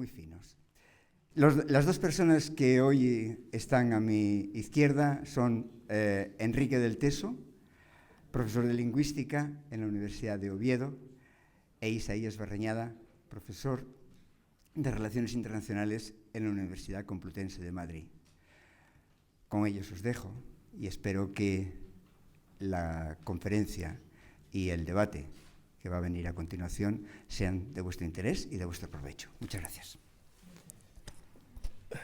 muy finos. Las dos personas que hoy están a mi izquierda son Enrique del Teso, profesor de Lingüística en la Universidad de Oviedo, e Isaías Barreñada, profesor de Relaciones Internacionales en la Universidad Complutense de Madrid. Con ellos os dejo y espero que la conferencia y el debate que va a venir a continuación sean de vuestro interés y de vuestro provecho. Muchas gracias.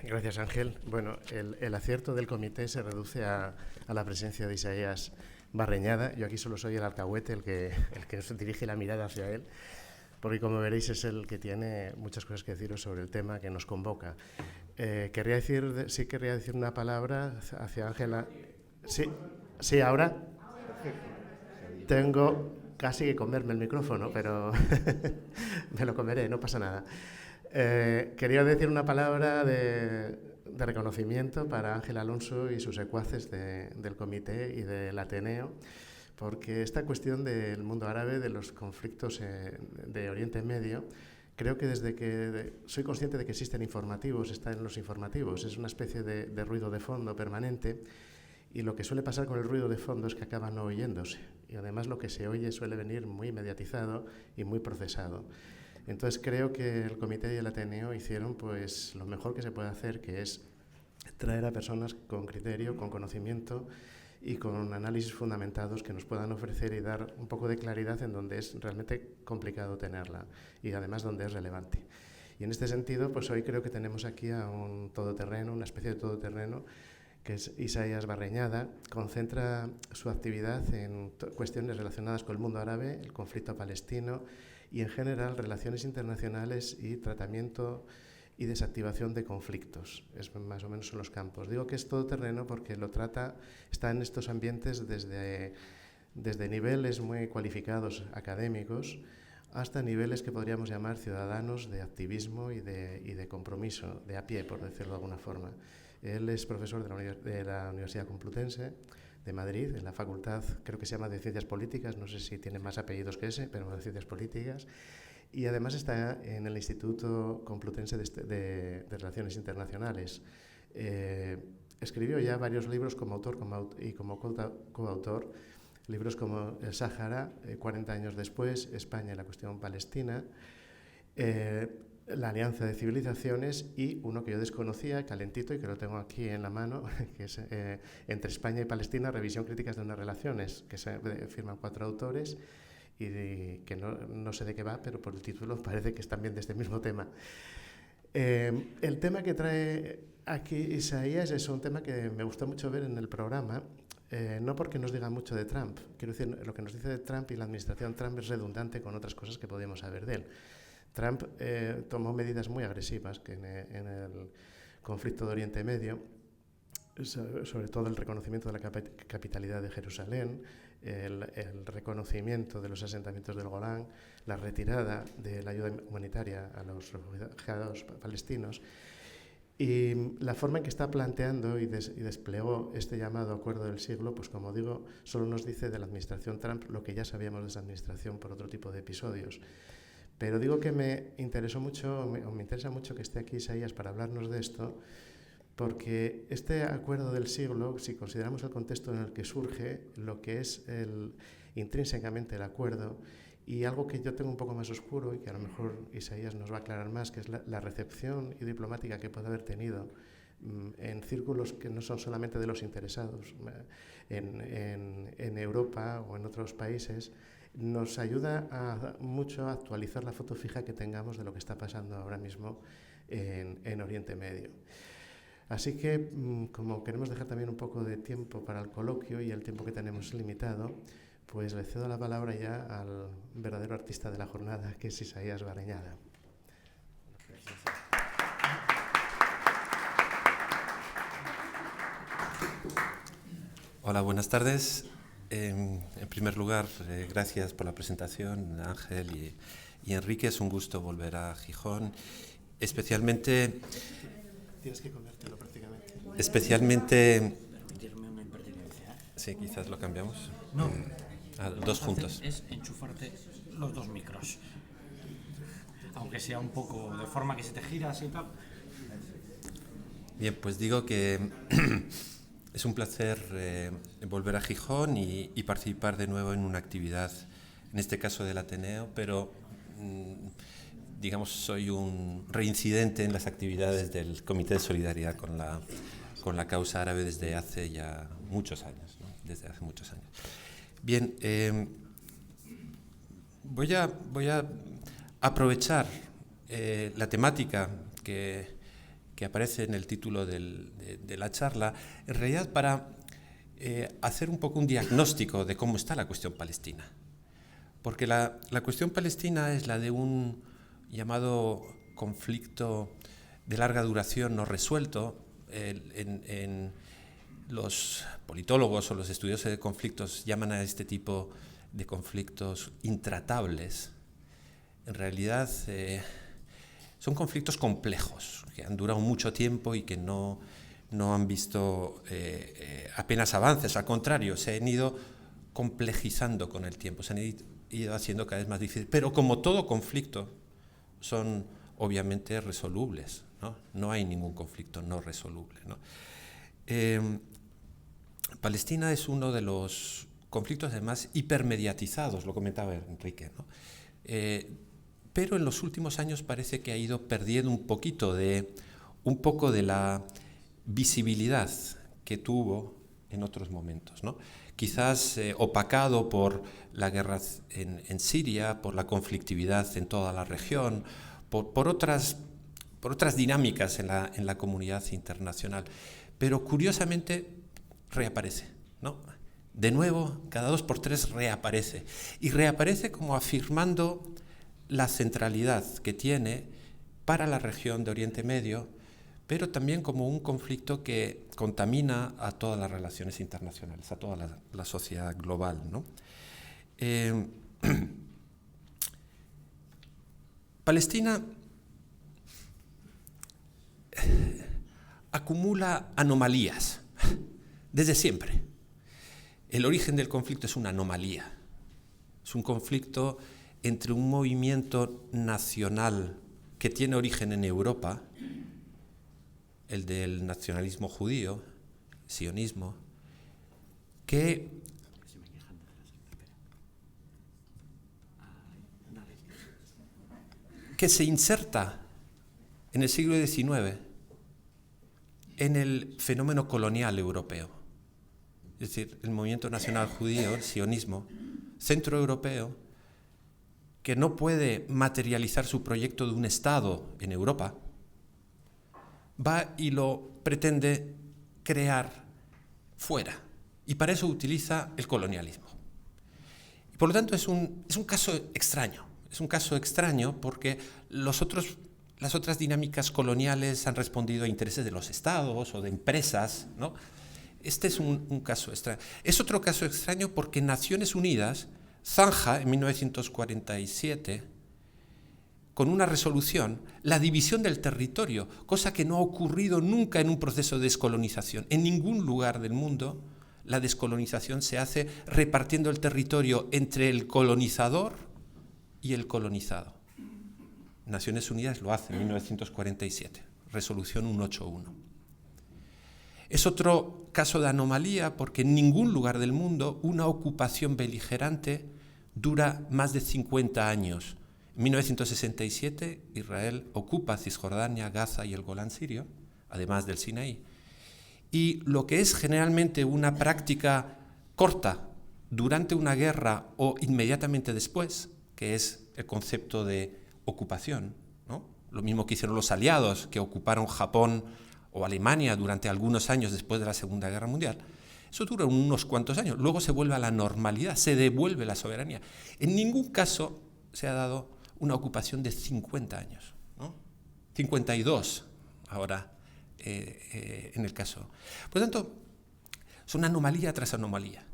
Gracias, Ángel. Bueno, el acierto del comité se reduce a la presencia de Isaías Barreñada. Yo aquí solo soy el alcahuete, el que os dirige la mirada hacia él, porque como veréis es el que tiene muchas cosas que deciros sobre el tema que nos convoca. Querría decir una palabra hacia Ángela. Sí, ahora. Tengo casi que comerme el micrófono, pero me lo comeré, no pasa nada. Quería decir una palabra de reconocimiento para Ángel Alonso y sus secuaces del comité y del Ateneo, porque esta cuestión del mundo árabe, de los conflictos de Oriente Medio, creo que desde que soy consciente de que existen informativos, está en los informativos, es una especie de ruido de fondo permanente, y lo que suele pasar con el ruido de fondo es que acaba no oyéndose, y además lo que se oye suele venir muy mediatizado y muy procesado. Entonces creo que el comité y el Ateneo hicieron pues lo mejor que se puede hacer, que es traer a personas con criterio, con conocimiento y con análisis fundamentados que nos puedan ofrecer y dar un poco de claridad en donde es realmente complicado tenerla y además donde es relevante. Y en este sentido, pues hoy creo que tenemos aquí a un todoterreno, una especie de todoterreno, que es Isaías Barreñada. Concentra su actividad en cuestiones relacionadas con el mundo árabe, el conflicto palestino y en general relaciones internacionales y tratamiento y desactivación de conflictos. Es más o menos son los campos. Digo que es todoterreno porque lo trata, está en estos ambientes desde niveles muy cualificados académicos hasta niveles que podríamos llamar ciudadanos de activismo y de compromiso, de a pie, por decirlo de alguna forma. Él es profesor de la Universidad Complutense de Madrid, en la facultad, creo que se llama de Ciencias Políticas, no sé si tiene más apellidos que ese, pero de Ciencias Políticas, y además está en el Instituto Complutense de Relaciones Internacionales. Escribió ya varios libros como autor y como coautor, libros como El Sáhara, 40 años después, España y la cuestión palestina, La Alianza de Civilizaciones y uno que yo desconocía, calentito, y que lo tengo aquí en la mano, que es Entre España y Palestina, revisión críticas de unas relaciones, que se firman 4 autores y que no sé de qué va, pero por el título parece que es también de este mismo tema. El tema que trae aquí Isaías es un tema que me gustó mucho ver en el programa, no porque nos diga mucho de Trump. Quiero decir, lo que nos dice de Trump y la administración Trump es redundante con otras cosas que podemos saber de él. Trump tomó medidas muy agresivas que en el conflicto de Oriente Medio, sobre todo el reconocimiento de la capitalidad de Jerusalén, el reconocimiento de los asentamientos del Golán, la retirada de la ayuda humanitaria a los refugiados palestinos y la forma en que está planteando y desplegó este llamado acuerdo del siglo, pues como digo, solo nos dice de la administración Trump lo que ya sabíamos de esa administración por otro tipo de episodios. Pero digo que me interesa mucho que esté aquí Isaías para hablarnos de esto, porque este acuerdo del siglo, si consideramos el contexto en el que surge, lo que es intrínsecamente el acuerdo, y algo que yo tengo un poco más oscuro y que a lo mejor Isaías nos va a aclarar más, que es la recepción y diplomática que puede haber tenido en círculos que no son solamente de los interesados en Europa o en otros países, nos ayuda mucho a actualizar la foto fija que tengamos de lo que está pasando ahora mismo en Oriente Medio. Así que, como queremos dejar también un poco de tiempo para el coloquio y el tiempo que tenemos limitado, pues le cedo la palabra ya al verdadero artista de la jornada, que es Isaías Barreñada. Hola, buenas tardes. En primer lugar, gracias por la presentación, Ángel y Enrique. Es un gusto volver a Gijón, especialmente... Tienes que comértelo prácticamente. Especialmente... Sí, quizás lo cambiamos. No. Dos juntos. Es enchufarte los 2 micros. aunque sea un poco de forma que se te gira así y tal. Bien, pues digo que es un placer volver a Gijón y participar de nuevo en una actividad, en este caso del Ateneo, pero digamos soy un reincidente en las actividades del Comité de Solidaridad con la causa árabe desde hace ya muchos años, ¿no? Desde hace muchos años. Bien, voy a aprovechar la temática que aparece en el título de la charla, en realidad para hacer un poco un diagnóstico de cómo está la cuestión palestina. Porque la cuestión palestina es la de un llamado conflicto de larga duración no resuelto. En los politólogos o los estudiosos de conflictos llaman a este tipo de conflictos intratables. En realidad son conflictos complejos, que han durado mucho tiempo y que no han visto apenas avances, al contrario, se han ido complejizando con el tiempo, se han ido haciendo cada vez más difíciles. Pero como todo conflicto, son obviamente resolubles, ¿no? No hay ningún conflicto no resoluble, ¿no? Palestina es uno de los conflictos además hipermediatizados, lo comentaba Enrique, ¿no? Pero en los últimos años parece que ha ido perdiendo un poco de la visibilidad que tuvo en otros momentos, ¿no? Quizás opacado por la guerra en Siria, por la conflictividad en toda la región, por otras dinámicas en la comunidad internacional. Pero curiosamente reaparece, ¿no? De nuevo, cada 2 por 3 reaparece. Y reaparece como afirmando la centralidad que tiene para la región de Oriente Medio, pero también como un conflicto que contamina a todas las relaciones internacionales, a toda la sociedad global, ¿no? Palestina acumula anomalías desde siempre. El origen del conflicto es una anomalía, es un conflicto entre un movimiento nacional que tiene origen en Europa, el del nacionalismo judío, sionismo, que se inserta en el siglo XIX en el fenómeno colonial europeo. Es decir, el movimiento nacional judío, el sionismo, centroeuropeo, que no puede materializar su proyecto de un Estado en Europa, va y lo pretende crear fuera. Y para eso utiliza el colonialismo. Y por lo tanto es un caso extraño. Es un caso extraño porque las otras dinámicas coloniales han respondido a intereses de los estados o de empresas, ¿no? Este es un caso extraño. Es otro caso extraño porque Naciones Unidas zanja en 1947 con una resolución la división del territorio, cosa que no ha ocurrido nunca en un proceso de descolonización. En ningún lugar del mundo la descolonización se hace repartiendo el territorio entre el colonizador y el colonizado. Naciones Unidas lo hace en 1947, resolución 181. Es otro caso de anomalía porque en ningún lugar del mundo una ocupación beligerante dura más de 50 años. En 1967 Israel ocupa Cisjordania, Gaza y el Golán sirio, además del Sinaí. Y lo que es generalmente una práctica corta durante una guerra o inmediatamente después, que es el concepto de ocupación, ¿no? Lo mismo que hicieron los aliados, que ocuparon Japón o Alemania durante algunos años después de la Segunda Guerra Mundial. Eso dura unos cuantos años, luego se vuelve a la normalidad, se devuelve la soberanía. En ningún caso se ha dado una ocupación de 50 años, ¿no? 52 ahora en el caso. Por lo tanto, es una anomalía tras anomalía.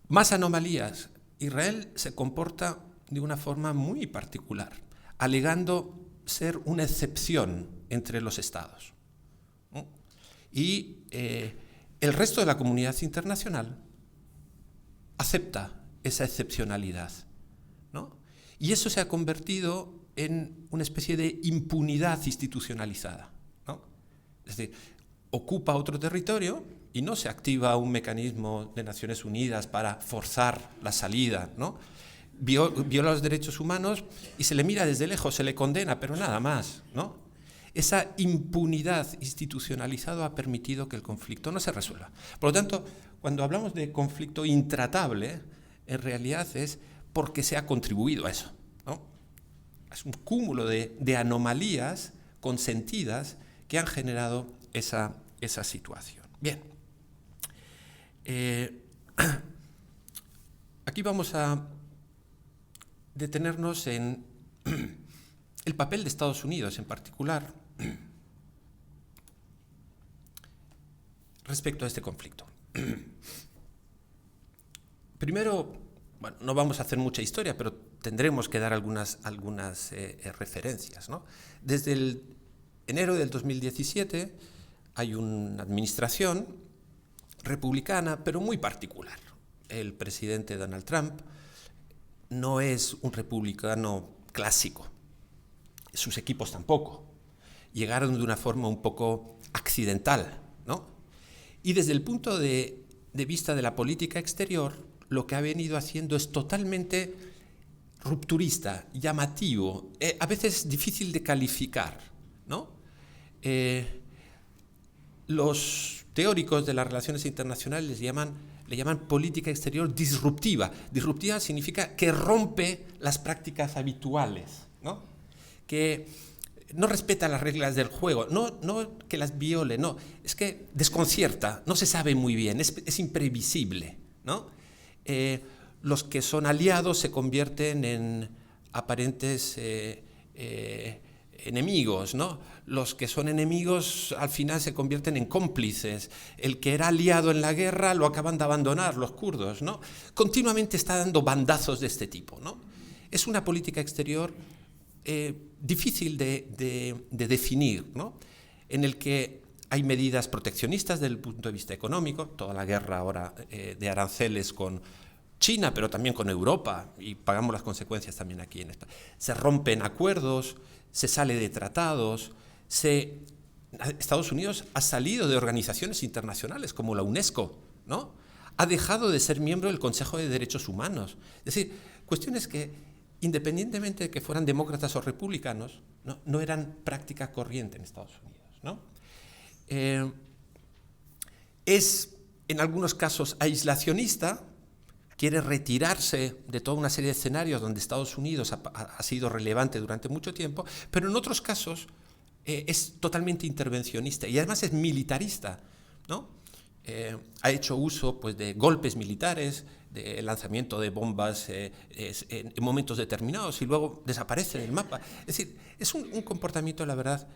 Más anomalías. Israel se comporta de una forma muy particular, alegando ser una excepción entre los estados, ¿no? Y el resto de la comunidad internacional acepta esa excepcionalidad, ¿no? Y eso se ha convertido en una especie de impunidad institucionalizada, ¿no? Es decir, ocupa otro territorio y no se activa un mecanismo de Naciones Unidas para forzar la salida, ¿no? Viola los derechos humanos y se le mira desde lejos, se le condena, pero nada más, ¿no? Esa impunidad institucionalizada ha permitido que el conflicto no se resuelva. Por lo tanto, cuando hablamos de conflicto intratable, en realidad es porque se ha contribuido a eso, ¿no? Es un cúmulo de anomalías consentidas que han generado esa situación. Bien. Aquí vamos a detenernos en el papel de Estados Unidos en particular respecto a este conflicto. Primero, bueno, no vamos a hacer mucha historia, pero tendremos que dar algunas referencias, ¿no? Desde el enero del 2017 hay una administración republicana, pero muy particular. El presidente Donald Trump no es un republicano clásico, sus equipos tampoco. Llegaron de una forma un poco accidental, ¿no? Y desde el punto de vista de la política exterior, lo que ha venido haciendo es totalmente rupturista, llamativo, a veces difícil de calificar, ¿no? Los teóricos de las relaciones internacionales le llaman política exterior disruptiva. Disruptiva significa que rompe las prácticas habituales, ¿no? Que no respeta las reglas del juego, no que las viole, no, es que desconcierta, no se sabe muy bien, es imprevisible, ¿no? Los que son aliados se convierten en aparentes enemigos, ¿no? Los que son enemigos al final se convierten en cómplices. El que era aliado en la guerra lo acaban de abandonar, los kurdos, ¿no? Continuamente está dando bandazos de este tipo, ¿no? Es una política exterior difícil de definir, ¿no? En el que hay medidas proteccionistas desde el punto de vista económico, toda la guerra ahora de aranceles con China, pero también con Europa, y pagamos las consecuencias también aquí en esto. Se rompen acuerdos, se sale de tratados, Estados Unidos ha salido de organizaciones internacionales como la UNESCO, ¿no? Ha dejado de ser miembro del Consejo de Derechos Humanos. Es decir, cuestiones que, independientemente de que fueran demócratas o republicanos, no eran práctica corriente en Estados Unidos, ¿no? Es, en algunos casos, aislacionista, quiere retirarse de toda una serie de escenarios donde Estados Unidos ha sido relevante durante mucho tiempo, pero en otros casos es totalmente intervencionista y además es militarista, ¿no? Ha hecho uso, pues, de golpes militares, de lanzamiento de bombas en momentos determinados y luego desaparece del mapa. Es decir, es un comportamiento, la verdad,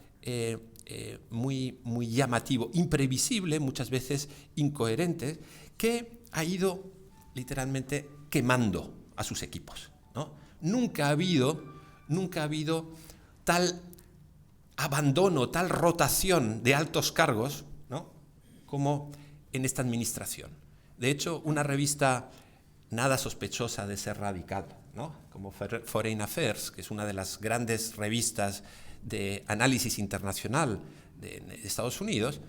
muy llamativo, imprevisible, muchas veces incoherente, que ha ido literalmente quemando a sus equipos, ¿no? Nunca ha habido tal abandono, tal rotación de altos cargos, ¿no?, como en esta administración. De hecho, una revista nada sospechosa de ser radical, ¿no?, como Foreign Affairs, que es una de las grandes revistas de análisis internacional de Estados Unidos,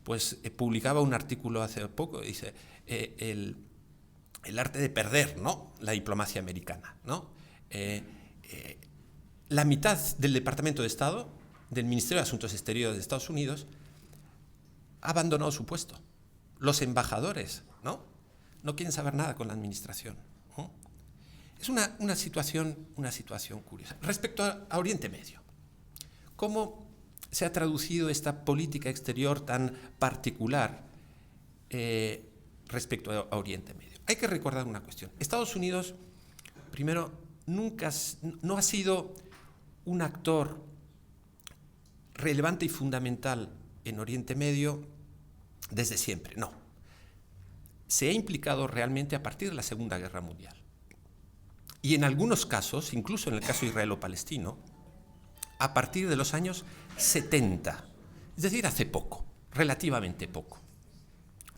pues publicaba un artículo hace poco, dice, el arte de perder, ¿no?, la diplomacia americana, ¿no? La mitad del Departamento de Estado, del Ministerio de Asuntos Exteriores de Estados Unidos, ha abandonado su puesto. Los embajadores, ¿no?, no quieren saber nada con la administración, ¿no? Es una situación curiosa. Respecto a Oriente Medio, ¿cómo se ha traducido esta política exterior tan particular respecto a Oriente Medio? Hay que recordar una cuestión. Estados Unidos, primero, no ha sido un actor relevante y fundamental en Oriente Medio desde siempre, no. Se ha implicado realmente a partir de la Segunda Guerra Mundial. Y en algunos casos, incluso en el caso israelo-palestino, a partir de los años 70, es decir, hace poco, relativamente poco.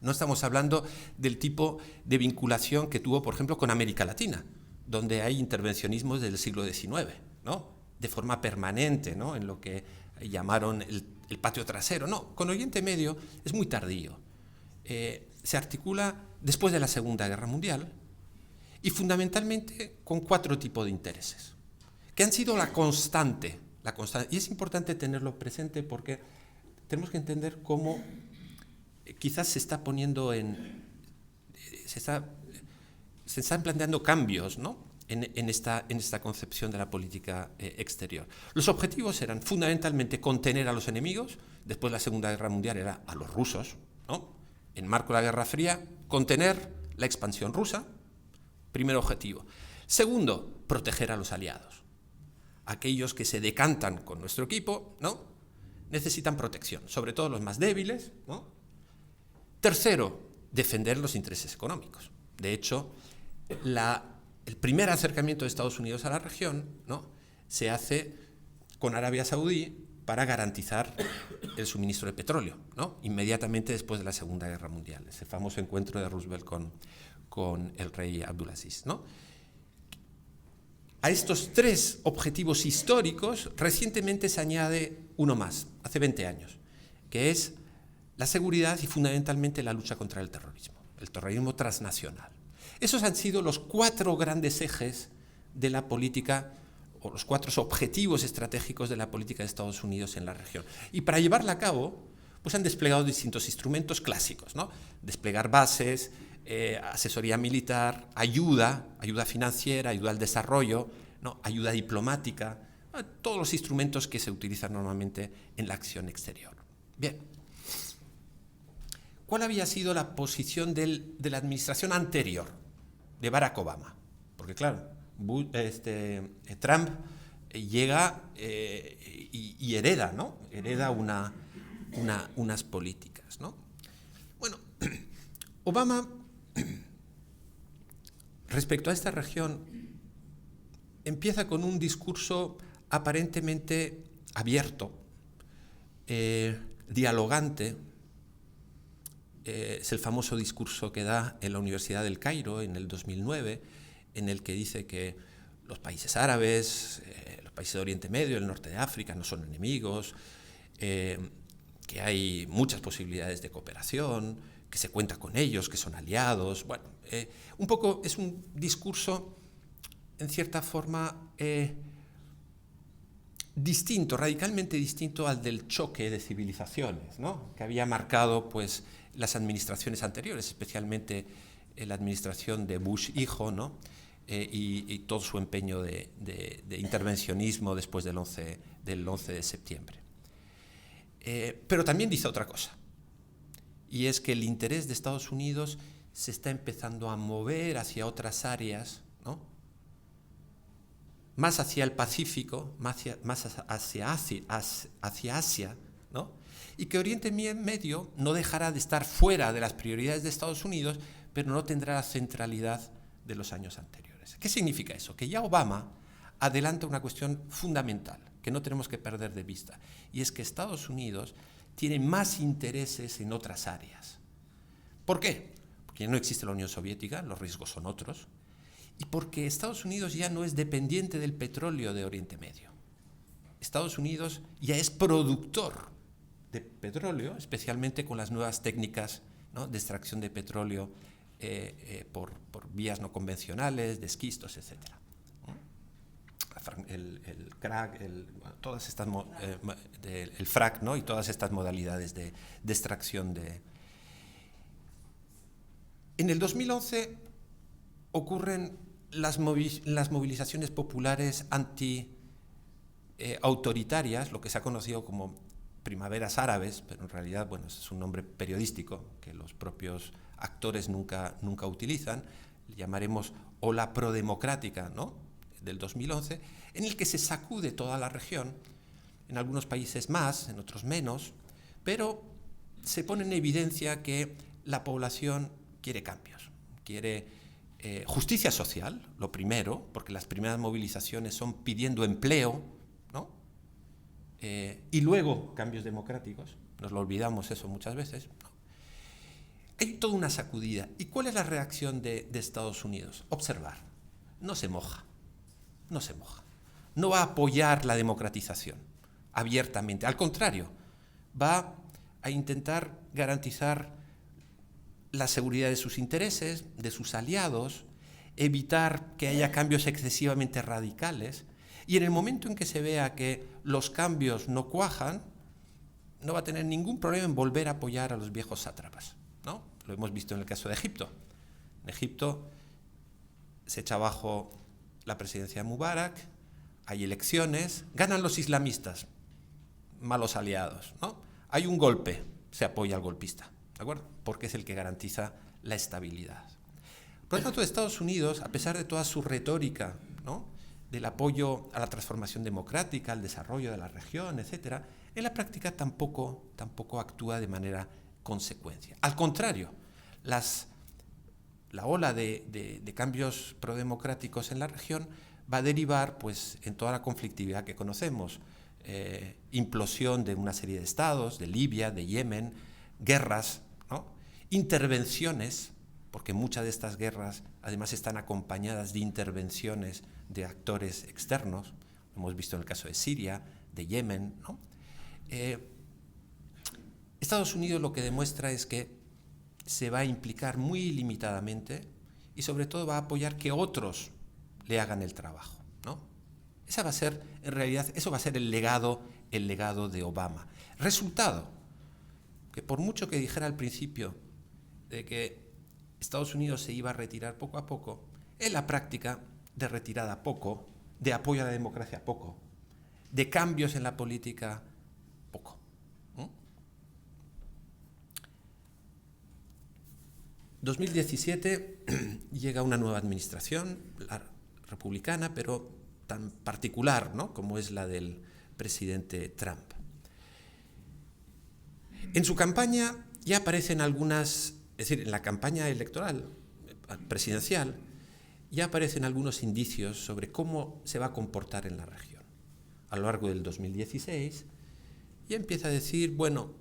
No estamos hablando del tipo de vinculación que tuvo, por ejemplo, con América Latina, donde hay intervencionismos del siglo XIX, ¿no?, de forma permanente, ¿no?, en lo que llamaron el patio trasero. No, con Oriente Medio es muy tardío. Se articula después de la Segunda Guerra Mundial y fundamentalmente con 4 tipos de intereses, que han sido la constante. Y es importante tenerlo presente porque tenemos que entender cómo quizás se está poniendo se están planteando cambios, ¿no?, en esta concepción de la política exterior. Los objetivos eran fundamentalmente contener a los enemigos. Después de la Segunda Guerra Mundial era a los rusos, ¿no? En marco de la Guerra Fría, contener la expansión rusa, primer objetivo. Segundo, proteger a los aliados. Aquellos que se decantan con nuestro equipo, ¿no?, necesitan protección, sobre todo los más débiles, ¿no? Tercero, defender los intereses económicos. De hecho, el primer acercamiento de Estados Unidos a la región, ¿no?, se hace con Arabia Saudí para garantizar el suministro de petróleo, ¿no?, inmediatamente después de la Segunda Guerra Mundial, ese famoso encuentro de Roosevelt con el rey Abdulaziz, ¿no? A estos 3 objetivos históricos recientemente se añade uno más, hace 20 años, que es la seguridad y fundamentalmente la lucha contra el terrorismo transnacional. Esos han sido los 4 grandes ejes de la política, o los 4 objetivos estratégicos de la política de Estados Unidos en la región. Y para llevarla a cabo, pues han desplegado distintos instrumentos clásicos, ¿no? Desplegar bases, asesoría militar, ayuda financiera, ayuda al desarrollo, ¿no?, ayuda diplomática, todos los instrumentos que se utilizan normalmente en la acción exterior. Bien. ¿Cuál había sido la posición de la administración anterior, de Barack Obama? Porque claro, Trump llega y hereda, ¿no?, hereda unas políticas, ¿no? Bueno, Obama, respecto a esta región, empieza con un discurso aparentemente abierto, dialogante. Es el famoso discurso que da en la Universidad del Cairo en el 2009, en el que dice que los países árabes, los países de Oriente Medio, el norte de África no son enemigos, que hay muchas posibilidades de cooperación, que se cuenta con ellos, que son aliados. Bueno, un poco es un discurso, en cierta forma, distinto, radicalmente distinto al del choque de civilizaciones, ¿no?, que había marcado, pues, las administraciones anteriores, especialmente la administración de Bush hijo, ¿no?, y todo su empeño de intervencionismo después del 11 de septiembre. Pero también dice otra cosa, y es que el interés de Estados Unidos se está empezando a mover hacia otras áreas, ¿no?, más hacia el Pacífico, más hacia Asia, ¿no?, y que Oriente Medio no dejará de estar fuera de las prioridades de Estados Unidos, pero no tendrá la centralidad de los años anteriores. ¿Qué significa eso? Que ya Obama adelanta una cuestión fundamental que no tenemos que perder de vista, y es que Estados Unidos tiene más intereses en otras áreas. ¿Por qué? Porque ya no existe la Unión Soviética, los riesgos son otros, y porque Estados Unidos ya no es dependiente del petróleo de Oriente Medio. Estados Unidos ya es productor de petróleo, especialmente con las nuevas técnicas, ¿no?, de extracción de petróleo por vías no convencionales, de esquistos, etc. El crack, todas estas, el frac, ¿no?, y todas estas modalidades de extracción de... En el 2011 ocurren las movilizaciones populares anti-autoritarias, lo que se ha conocido como primaveras árabes, pero en realidad, bueno, es un nombre periodístico que los propios actores nunca utilizan. Le llamaremos ola prodemocrática, ¿no?, del 2011, en el que se sacude toda la región, en algunos países más, en otros menos, pero se pone en evidencia que la población quiere cambios, quiere justicia social, lo primero, porque las primeras movilizaciones son pidiendo empleo, ¿no?, y luego cambios democráticos, nos lo olvidamos eso muchas veces, ¿no? Hay toda una sacudida. ¿Y cuál es la reacción de Estados Unidos? Observar, no se moja, no va a apoyar la democratización abiertamente. Al contrario, va a intentar garantizar la seguridad de sus intereses, de sus aliados, evitar que haya cambios excesivamente radicales, y en el momento en que se vea que los cambios no cuajan, no va a tener ningún problema en volver a apoyar a los viejos sátrapas, ¿no? Lo hemos visto en el caso de Egipto. En Egipto se echa abajo la presidencia de Mubarak, hay elecciones, ganan los islamistas, malos aliados, ¿no? Hay un golpe, se apoya al golpista, ¿de acuerdo? Porque es el que garantiza la estabilidad. Por lo tanto, Estados Unidos, a pesar de toda su retórica, ¿no?, del apoyo a la transformación democrática, al desarrollo de la región, etc., en la práctica tampoco actúa de manera consecuencia. Al contrario, la ola de cambios prodemocráticos en la región va a derivar pues, en toda la conflictividad que conocemos. Implosión de una serie de estados, de Libia, de Yemen, guerras, ¿no?, intervenciones, porque muchas de estas guerras además están acompañadas de intervenciones de actores externos, lo hemos visto en el caso de Siria, de Yemen, ¿no? Estados Unidos lo que demuestra es que se va a implicar muy limitadamente y sobre todo va a apoyar que otros le hagan el trabajo, ¿no? Esa va a ser, en realidad, eso va a ser el legado de Obama. Resultado, que por mucho que dijera al principio de que Estados Unidos se iba a retirar poco a poco, en la práctica, de retirada poco, de apoyo a la democracia poco, de cambios en la política poco. 2017 llega una nueva administración, la republicana, pero tan particular, ¿no?, como es la del presidente Trump. En su campaña ya aparecen algunas, es decir, en la campaña electoral presidencial, ya aparecen algunos indicios sobre cómo se va a comportar en la región. A lo largo del 2016 ya empieza a decir, bueno,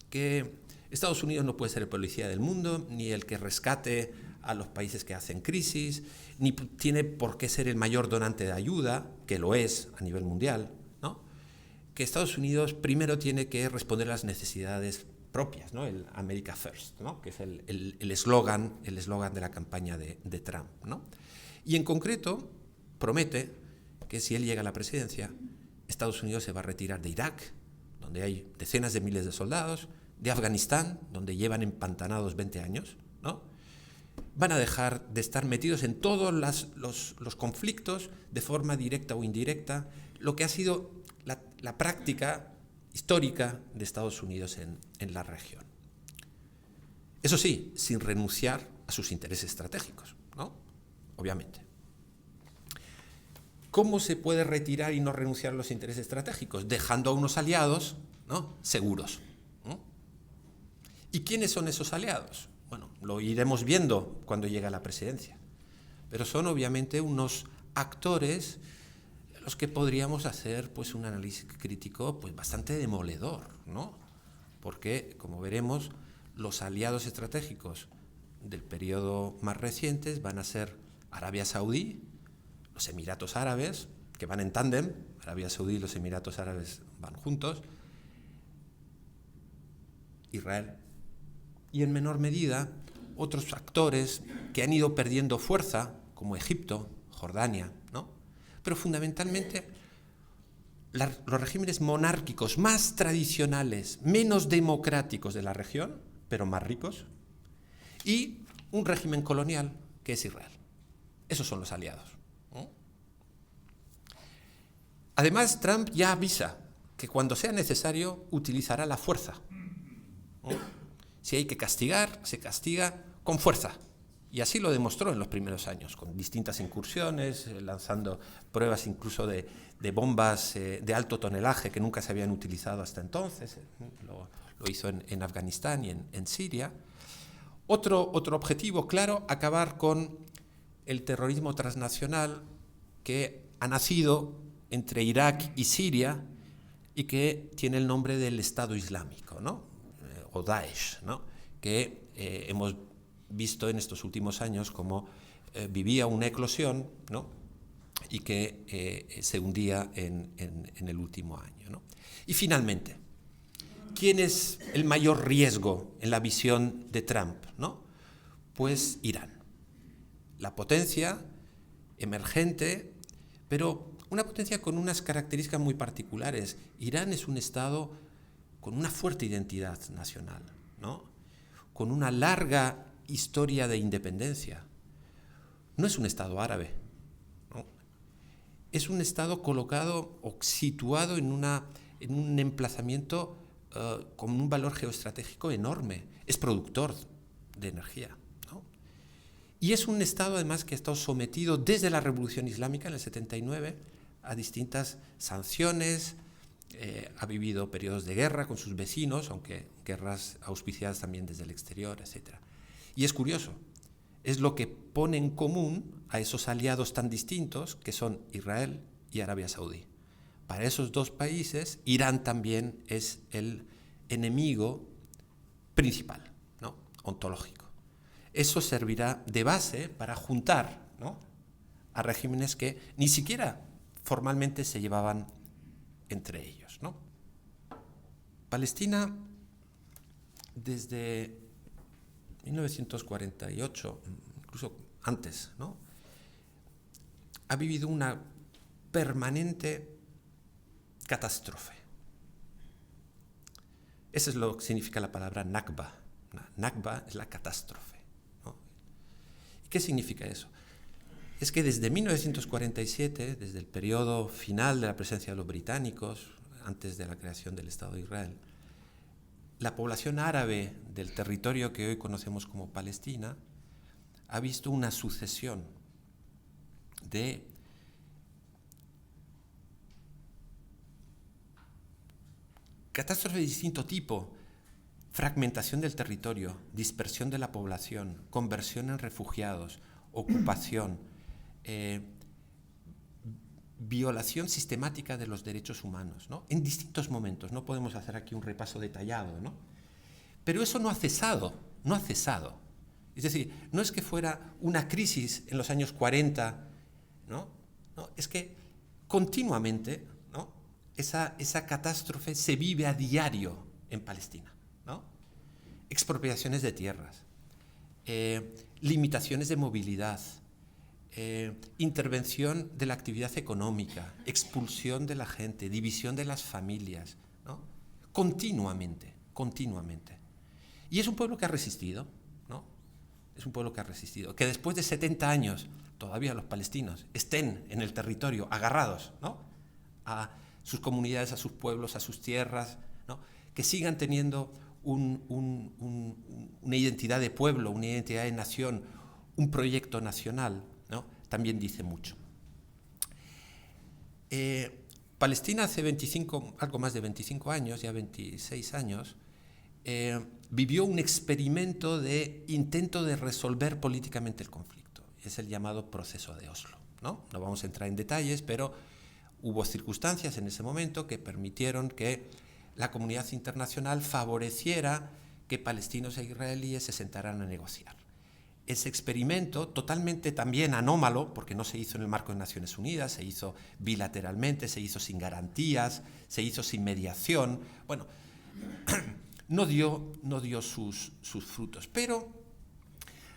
que Estados Unidos no puede ser el policía del mundo, ni el que rescate a los países que hacen crisis, ni tiene por qué ser el mayor donante de ayuda, que lo es a nivel mundial, ¿no? Que Estados Unidos primero tiene que responder a las necesidades propias, ¿no? El America First, ¿no?, que es el eslogan de la campaña de Trump, ¿no? Y en concreto promete que si él llega a la presidencia, Estados Unidos se va a retirar de Irak, donde hay decenas de miles de soldados, de Afganistán, donde llevan empantanados 20 años, ¿no? Van a dejar de estar metidos en todos los conflictos de forma directa o indirecta, lo que ha sido la práctica histórica de Estados Unidos en la región. Eso sí, sin renunciar a sus intereses estratégicos, ¿no?, obviamente. ¿Cómo se puede retirar y no renunciar a los intereses estratégicos? Dejando a unos aliados, ¿no?, seguros. ¿Y quiénes son esos aliados? Bueno, lo iremos viendo cuando llegue a la presidencia. Pero son obviamente unos actores a los que podríamos hacer pues, un análisis crítico pues, bastante demoledor, ¿no? Porque, como veremos, los aliados estratégicos del periodo más recientes van a ser Arabia Saudí, los Emiratos Árabes, que van en tándem, Arabia Saudí y los Emiratos Árabes van juntos, Israel, y en menor medida otros actores que han ido perdiendo fuerza, como Egipto, Jordania, ¿no? Pero fundamentalmente los regímenes monárquicos más tradicionales, menos democráticos de la región, pero más ricos, y un régimen colonial que es Israel. Esos son los aliados, ¿no? Además, Trump ya avisa que cuando sea necesario utilizará la fuerza, ¿no? Si hay que castigar, se castiga con fuerza. Y así lo demostró en los primeros años, con distintas incursiones, lanzando pruebas incluso de bombas de alto tonelaje que nunca se habían utilizado hasta entonces. Lo hizo en Afganistán y en Siria. Otro objetivo claro, acabar con el terrorismo transnacional que ha nacido entre Irak y Siria y que tiene el nombre del Estado Islámico, ¿no?, o Daesh, ¿no?, que hemos visto en estos últimos años cómo vivía una eclosión, ¿no?, y que se hundía en el último año, ¿no? Y finalmente, ¿quién es el mayor riesgo en la visión de Trump, ¿no? Pues Irán, la potencia emergente, pero una potencia con unas características muy particulares. Irán es un Estado con una fuerte identidad nacional, ¿no? Con una larga historia de independencia. No es un Estado árabe, ¿no? Es un Estado colocado o situado en un emplazamiento con un valor geoestratégico enorme. Es productor de energía, ¿no? Y es un Estado, además, que ha estado sometido desde la Revolución Islámica en el 79 a distintas sanciones, ha vivido periodos de guerra con sus vecinos, aunque guerras auspiciadas también desde el exterior, etc. Y es curioso, es lo que pone en común a esos aliados tan distintos que son Israel y Arabia Saudí. Para esos dos países, Irán también es el enemigo principal, ¿no? Ontológico. Eso servirá de base para juntar, ¿no?, a regímenes que ni siquiera formalmente se llevaban entre ellos, ¿no? Palestina, desde 1948, incluso antes, ¿no?, ha vivido una permanente catástrofe. Eso es lo que significa la palabra Nakba. Nakba es la catástrofe, ¿no? ¿Y qué significa eso? Es que desde 1947, desde el periodo final de la presencia de los británicos, antes de la creación del Estado de Israel, la población árabe del territorio que hoy conocemos como Palestina ha visto una sucesión de catástrofes de distinto tipo: fragmentación del territorio, dispersión de la población, conversión en refugiados, ocupación, violación sistemática de los derechos humanos, ¿no?, en distintos momentos. No podemos hacer aquí un repaso detallado, ¿no? Pero eso no ha cesado, no ha cesado. Es decir, no es que fuera una crisis en los años 40, ¿no? No, es que continuamente, ¿no?, esa catástrofe se vive a diario en Palestina, ¿no? Expropiaciones de tierras, limitaciones de movilidad, intervención de la actividad económica, expulsión de la gente, división de las familias, ¿no? Continuamente. Y es un pueblo que ha resistido, ¿no? Es un pueblo que ha resistido. Que después de 70 años todavía los palestinos estén en el territorio agarrados, ¿no?, a sus comunidades, a sus pueblos, a sus tierras, ¿no?, que sigan teniendo una identidad de pueblo, una identidad de nación, un proyecto nacional, ¿no?, también dice mucho. Palestina hace algo más de 25 años, ya 26 años, vivió un experimento de intento de resolver políticamente el conflicto. Es el llamado proceso de Oslo, ¿no? No vamos a entrar en detalles, pero hubo circunstancias en ese momento que permitieron que la comunidad internacional favoreciera que palestinos e israelíes se sentaran a negociar. Ese experimento, totalmente también anómalo, porque no se hizo en el marco de Naciones Unidas, se hizo bilateralmente, se hizo sin garantías, se hizo sin mediación, bueno, no dio sus frutos, pero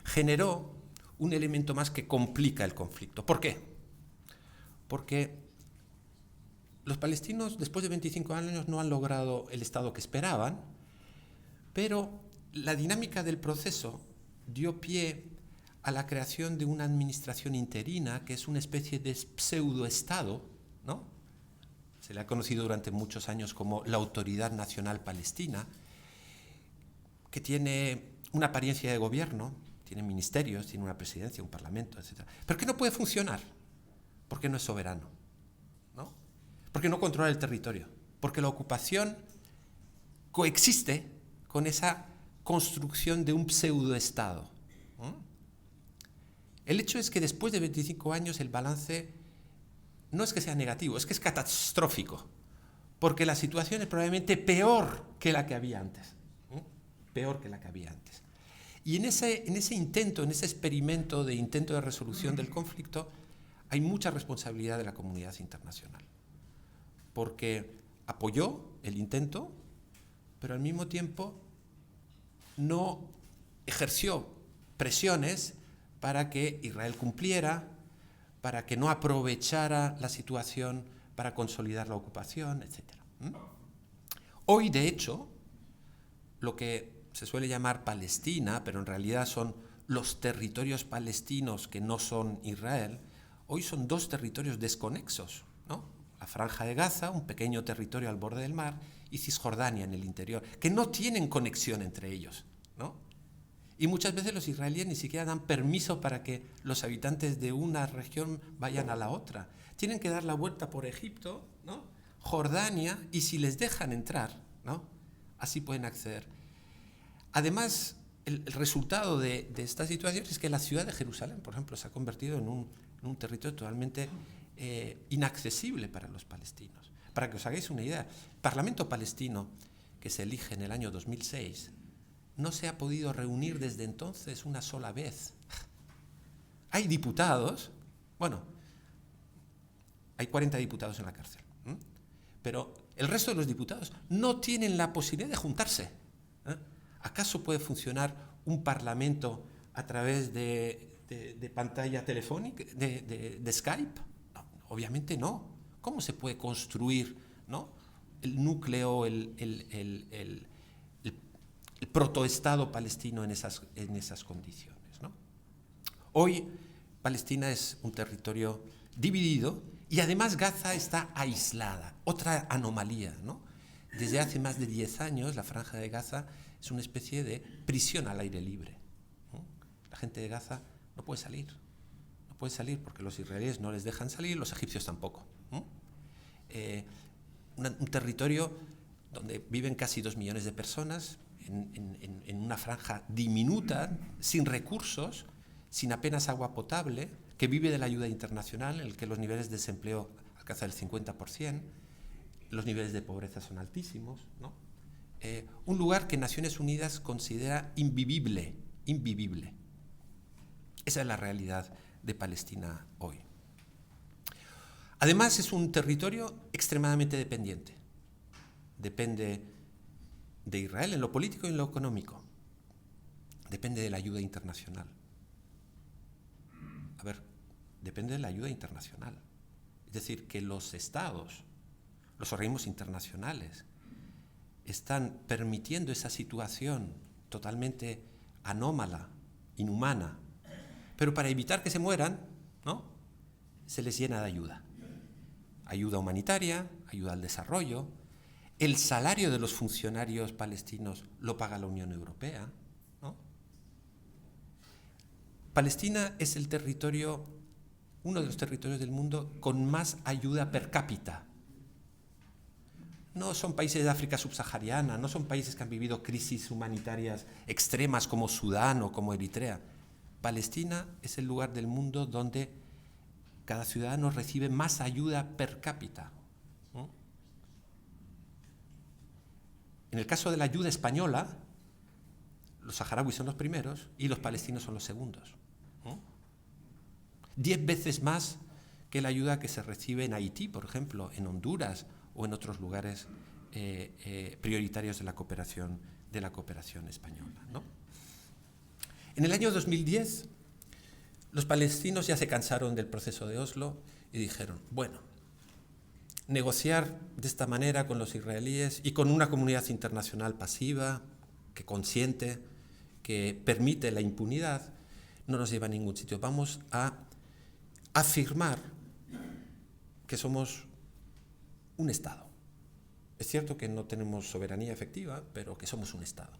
generó un elemento más que complica el conflicto. ¿Por qué? Porque los palestinos, después de 25 años, no han logrado el Estado que esperaban, pero la dinámica del proceso dio pie a la creación de una administración interina, que es una especie de pseudoestado, ¿no? Se le ha conocido durante muchos años como la Autoridad Nacional Palestina, que tiene una apariencia de gobierno, tiene ministerios, tiene una presidencia, un parlamento, etc. Pero que no puede funcionar, porque no es soberano, ¿no? Porque no controla el territorio, porque la ocupación coexiste con esa construcción de un pseudoestado. El hecho es que después de 25 años el balance no es que sea negativo, es que es catastrófico, porque la situación es probablemente peor que la que había antes. Peor que la que había antes. Y en ese intento, en ese experimento de intento de resolución del conflicto, hay mucha responsabilidad de la comunidad internacional, porque apoyó el intento, pero al mismo tiempo no ejerció presiones para que Israel cumpliera, para que no aprovechara la situación para consolidar la ocupación, etc. Hoy, de hecho, lo que se suele llamar Palestina, pero en realidad son los territorios palestinos que no son Israel, hoy son dos territorios desconexos, ¿no? La Franja de Gaza, un pequeño territorio al borde del mar, y Cisjordania en el interior, que no tienen conexión entre ellos, ¿no? Y muchas veces los israelíes ni siquiera dan permiso para que los habitantes de una región vayan a la otra. Tienen que dar la vuelta por Egipto, ¿no? Jordania, y si les dejan entrar, ¿no? Así pueden acceder. Además, el resultado de esta situación es que la ciudad de Jerusalén, por ejemplo, se ha convertido en un territorio totalmente inaccesible para los palestinos. Para que os hagáis una idea, el Parlamento palestino, que se elige en el año 2006, no se ha podido reunir desde entonces una sola vez. Hay diputados, bueno, hay 40 diputados en la cárcel, pero el resto de los diputados no tienen la posibilidad de juntarse. ¿Acaso puede funcionar un parlamento a través de pantalla telefónica, de Skype? No, obviamente no. ¿Cómo se puede construir, ¿no?, el núcleo, el protoestado palestino en esas condiciones, ¿no? Hoy Palestina es un territorio dividido y además Gaza está aislada. Otra anomalía, ¿no? Desde hace más de 10 años la Franja de Gaza es una especie de prisión al aire libre, ¿no? La gente de Gaza no puede salir. No puede salir porque los israelíes no les dejan salir, los egipcios tampoco, ¿no? Un territorio donde viven casi 2 millones de personas en una franja diminuta, sin recursos, sin apenas agua potable, que vive de la ayuda internacional, en el que los niveles de desempleo alcanzan el 50%, los niveles de pobreza son altísimos, ¿no? Un lugar que Naciones Unidas considera invivible. Esa es la realidad de Palestina hoy. Además, es un territorio extremadamente dependiente. Depende de Israel en lo político y en lo económico. Depende de la ayuda internacional. Depende de la ayuda internacional. Es decir, que los estados, los organismos internacionales, están permitiendo esa situación totalmente anómala, inhumana, pero para evitar que se mueran, ¿no?, se les llena de ayuda. Ayuda humanitaria, ayuda al desarrollo. El salario de los funcionarios palestinos lo paga la Unión Europea, ¿no? Palestina es uno de los territorios del mundo con más ayuda per cápita. No son países de África subsahariana, no son países que han vivido crisis humanitarias extremas como Sudán o como Eritrea. Palestina es el lugar del mundo donde cada ciudadano recibe más ayuda per cápita, ¿no? En el caso de la ayuda española, los saharauis son los primeros y los palestinos son los segundos, ¿no? 10 veces más que la ayuda que se recibe en Haití, por ejemplo, en Honduras o en otros lugares prioritarios de la cooperación española, ¿no? En el año 2010, los palestinos ya se cansaron del proceso de Oslo y dijeron, bueno, negociar de esta manera con los israelíes y con una comunidad internacional pasiva, que consiente, que permite la impunidad, no nos lleva a ningún sitio. Vamos a afirmar que somos un Estado. Es cierto que no tenemos soberanía efectiva, pero que somos un Estado.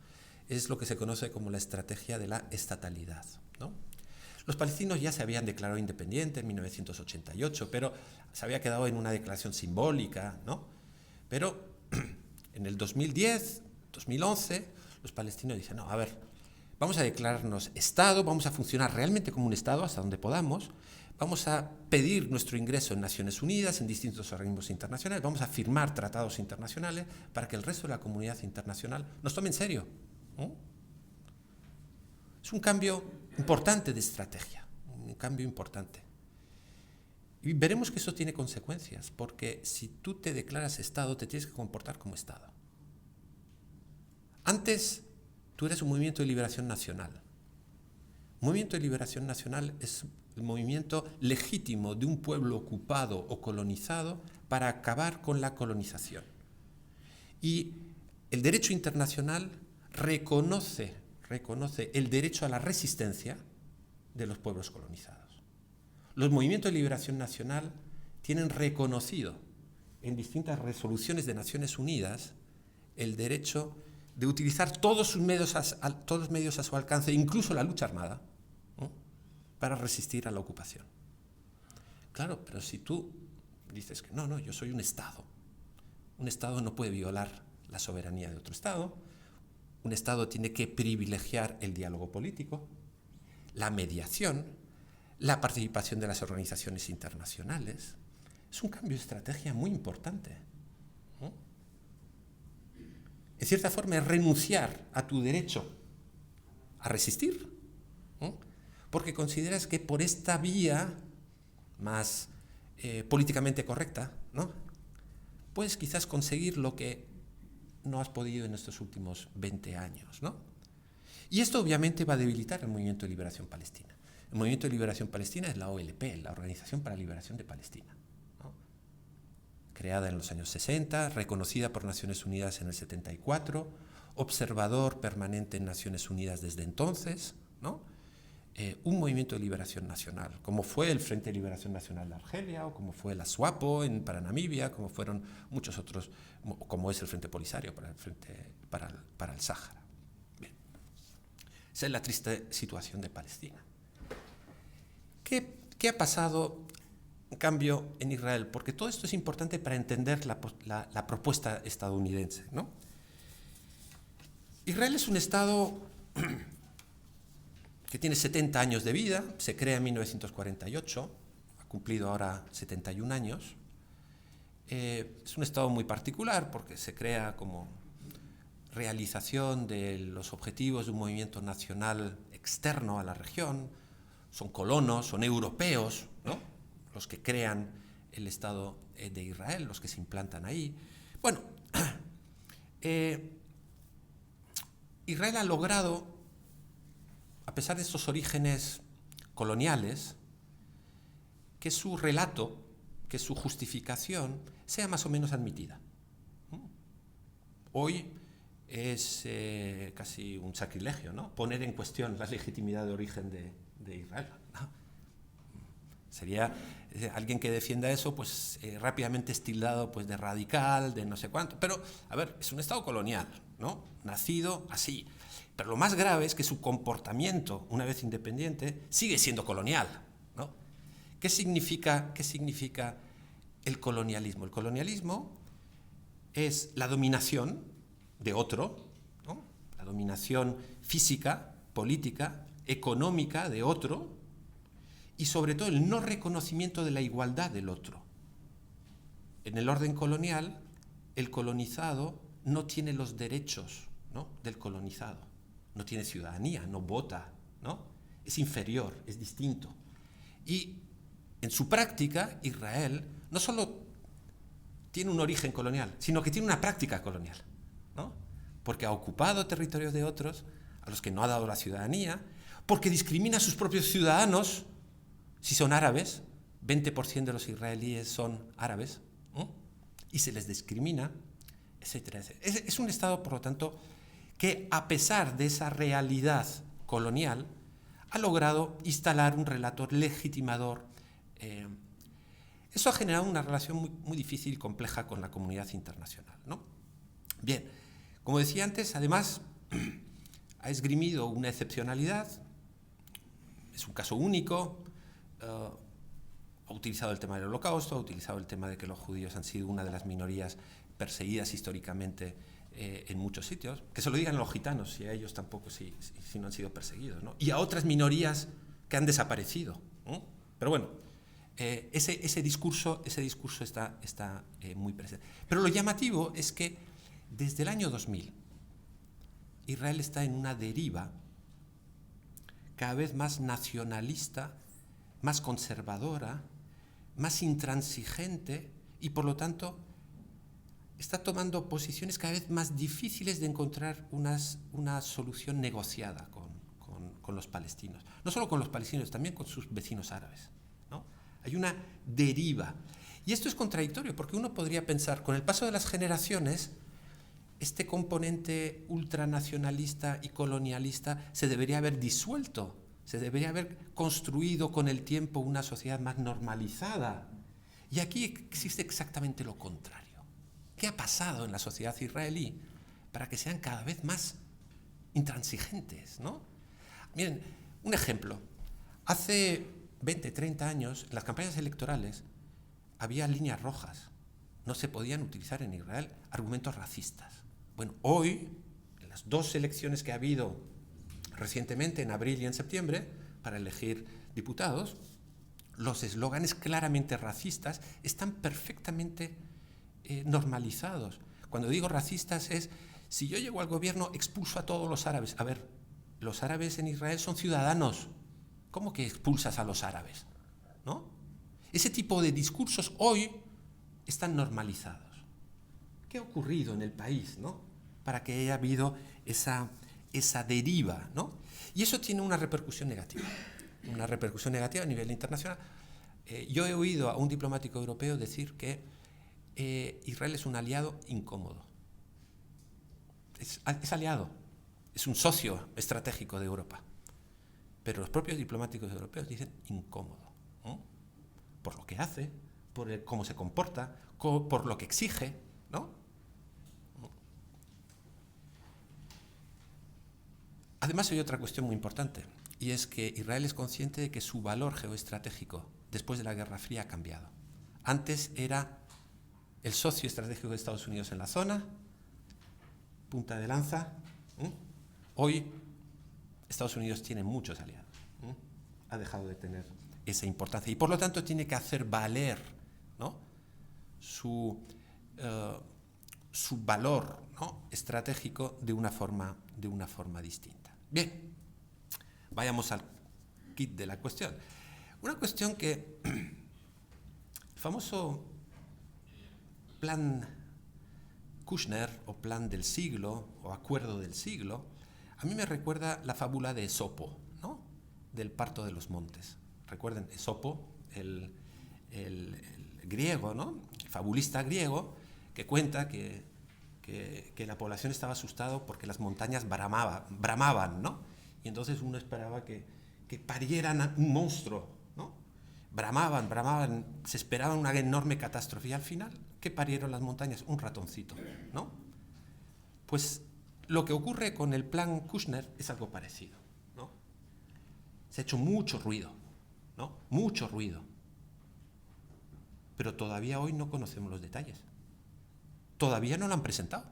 Es lo que se conoce como la estrategia de la estatalidad, ¿no? Los palestinos ya se habían declarado independientes en 1988, pero se había quedado en una declaración simbólica, ¿no? Pero en el 2010, 2011, los palestinos dicen, no, a ver, vamos a declararnos Estado, vamos a funcionar realmente como un Estado hasta donde podamos, vamos a pedir nuestro ingreso en Naciones Unidas, en distintos organismos internacionales, vamos a firmar tratados internacionales para que el resto de la comunidad internacional nos tome en serio, ¿no? Es un cambio importante de estrategia, un cambio importante. Y veremos que eso tiene consecuencias, porque si tú te declaras Estado, te tienes que comportar como Estado. Antes, tú eres un movimiento de liberación nacional. Un movimiento de liberación nacional es el movimiento legítimo de un pueblo ocupado o colonizado para acabar con la colonización. Y el derecho internacional reconoce el derecho a la resistencia de los pueblos colonizados. Los movimientos de liberación nacional tienen reconocido en distintas resoluciones de Naciones Unidas el derecho de utilizar todos los medios a su alcance, incluso la lucha armada, ¿no?, para resistir a la ocupación. Claro, pero si tú dices que no, yo soy un Estado no puede violar la soberanía de otro Estado, un Estado tiene que privilegiar el diálogo político, la mediación, la participación de las organizaciones internacionales. Es un cambio de estrategia muy importante, ¿no? En cierta forma es renunciar a tu derecho a resistir, ¿no?, porque consideras que por esta vía más políticamente correcta, ¿no?, puedes quizás conseguir lo que no has podido en estos últimos 20 años, ¿no? Y esto obviamente va a debilitar el Movimiento de Liberación Palestina. El Movimiento de Liberación Palestina es la OLP, la Organización para la Liberación de Palestina, ¿no?, creada en los años 60, reconocida por Naciones Unidas en el 74, observador permanente en Naciones Unidas desde entonces, ¿no? Un movimiento de liberación nacional, como fue el Frente de Liberación Nacional de Argelia, o como fue la SWAPO para Namibia, como fueron muchos otros, como es el Frente Polisario para el Sáhara. Bien. Esa es la triste situación de Palestina. ¿Qué ha pasado, en cambio, en Israel? Porque todo esto es importante para entender la propuesta estadounidense, ¿no? Israel es un Estado que tiene 70 años de vida, se crea en 1948, ha cumplido ahora 71 años. Es un Estado muy particular porque se crea como realización de los objetivos de un movimiento nacional externo a la región. Son colonos, son europeos, ¿no?, los que crean el Estado de Israel, los que se implantan ahí. Bueno, Israel ha logrado, a pesar de estos orígenes coloniales, que su relato, que su justificación sea más o menos admitida. Hoy es casi un sacrilegio, ¿no?, poner en cuestión la legitimidad de origen de Israel, ¿no? Sería alguien que defienda eso, pues rápidamente estildado pues, de radical, de no sé cuánto. Pero, a ver, es un Estado colonial, ¿no?, nacido así. Pero lo más grave es que su comportamiento, una vez independiente, sigue siendo colonial, ¿no? ¿Qué significa el colonialismo? El colonialismo es la dominación de otro, ¿no?, la dominación física, política, económica de otro, y sobre todo el no reconocimiento de la igualdad del otro. En el orden colonial, el colonizado no tiene los derechos, ¿no?, del colonizado. No tiene ciudadanía, no vota, ¿no?, es inferior, es distinto. Y en su práctica, Israel no solo tiene un origen colonial, sino que tiene una práctica colonial, ¿no?, porque ha ocupado territorios de otros a los que no ha dado la ciudadanía, porque discrimina a sus propios ciudadanos si son árabes. 20% de los israelíes son árabes, ¿no?, y se les discrimina, etcétera, etcétera. Es un Estado, por lo tanto, que a pesar de esa realidad colonial, ha logrado instalar un relato legitimador. Eso ha generado una relación muy difícil y compleja con la comunidad internacional, ¿no? Bien, como decía antes, además, ha esgrimido una excepcionalidad, es un caso único, ha utilizado el tema del Holocausto, ha utilizado el tema de que los judíos han sido una de las minorías perseguidas históricamente en muchos sitios, que se lo digan a los gitanos, y a ellos tampoco si no han sido perseguidos, ¿no?, y a otras minorías que han desaparecido, ¿no? Pero bueno, ese discurso está muy presente. Pero lo llamativo es que desde el año 2000 Israel está en una deriva cada vez más nacionalista, más conservadora, más intransigente y por lo tanto está tomando posiciones cada vez más difíciles de encontrar una solución negociada con los palestinos. No solo con los palestinos, también con sus vecinos árabes, ¿no? Hay una deriva. Y esto es contradictorio, porque uno podría pensar, con el paso de las generaciones, este componente ultranacionalista y colonialista se debería haber disuelto, se debería haber construido con el tiempo una sociedad más normalizada. Y aquí existe exactamente lo contrario. ¿Qué ha pasado en la sociedad israelí para que sean cada vez más intransigentes, ¿no? Miren, un ejemplo. Hace 20, 30 años, en las campañas electorales, había líneas rojas. No se podían utilizar en Israel argumentos racistas. Bueno, hoy, en las dos elecciones que ha habido recientemente, en abril y en septiembre, para elegir diputados, los eslóganes claramente racistas están perfectamente normalizados. Cuando digo racistas es, si yo llego al gobierno, expulso a todos los árabes. A ver, los árabes en Israel son ciudadanos. ¿Cómo que expulsas a los árabes? ¿No? Ese tipo de discursos hoy están normalizados. ¿Qué ha ocurrido en el país, ¿no? Para que haya habido esa deriva, ¿no? Y eso tiene una repercusión negativa a nivel internacional. Yo he oído a un diplomático europeo decir que Israel es un aliado incómodo. Es aliado, es un socio estratégico de Europa. Pero los propios diplomáticos europeos dicen incómodo, ¿no? Por lo que hace, por cómo se comporta, por lo que exige, ¿no? Además hay otra cuestión muy importante, y es que Israel es consciente de que su valor geoestratégico después de la Guerra Fría ha cambiado. Antes era el socio estratégico de Estados Unidos en la zona, punta de lanza. Hoy Estados Unidos tiene muchos aliados. Ha dejado de tener esa importancia y por lo tanto tiene que hacer valer, ¿no? su valor, ¿no? estratégico de una forma distinta. Bien, vayamos al kit de la cuestión. Una cuestión que el famoso plan Kushner o plan del siglo o acuerdo del siglo, a mí me recuerda la fábula de Esopo, ¿no? Del parto de los montes. Recuerden, Esopo, el griego, ¿no? El fabulista griego, que cuenta que la población estaba asustada porque las montañas bramaban, ¿no? Y entonces uno esperaba que parieran un monstruo, ¿no? Bramaban, se esperaba una enorme catástrofe y al final, ¿qué parieron las montañas? Un ratoncito, ¿no? Pues lo que ocurre con el plan Kushner es algo parecido, ¿no? Se ha hecho mucho ruido, ¿no? Mucho ruido. Pero todavía hoy no conocemos los detalles. Todavía no lo han presentado.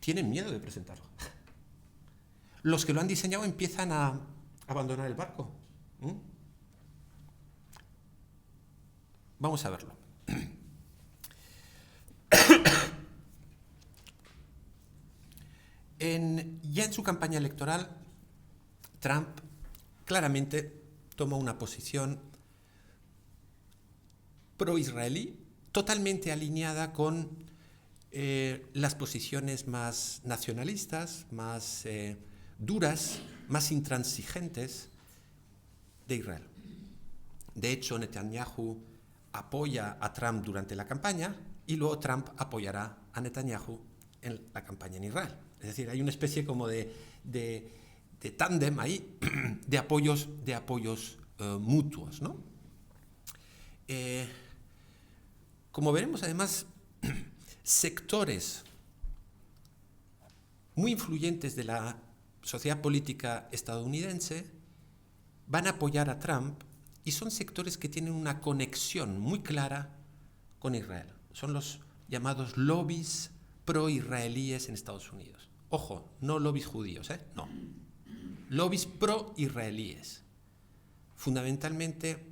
Tienen miedo de presentarlo. Los que lo han diseñado empiezan a abandonar el barco. Vamos a verlo. Ya en su campaña electoral, Trump claramente toma una posición pro-israelí, totalmente alineada con las posiciones más nacionalistas, más duras, más intransigentes de Israel. De hecho, Netanyahu apoya a Trump durante la campaña y luego Trump apoyará a Netanyahu en la campaña en Israel. Es decir, hay una especie como de tándem ahí de apoyos mutuos, ¿no? Como veremos, además, sectores muy influyentes de la sociedad política estadounidense van a apoyar a Trump y son sectores que tienen una conexión muy clara con Israel. Son los llamados lobbies pro-israelíes en Estados Unidos. Ojo, no lobbies judíos, no. Lobbies pro-israelíes. Fundamentalmente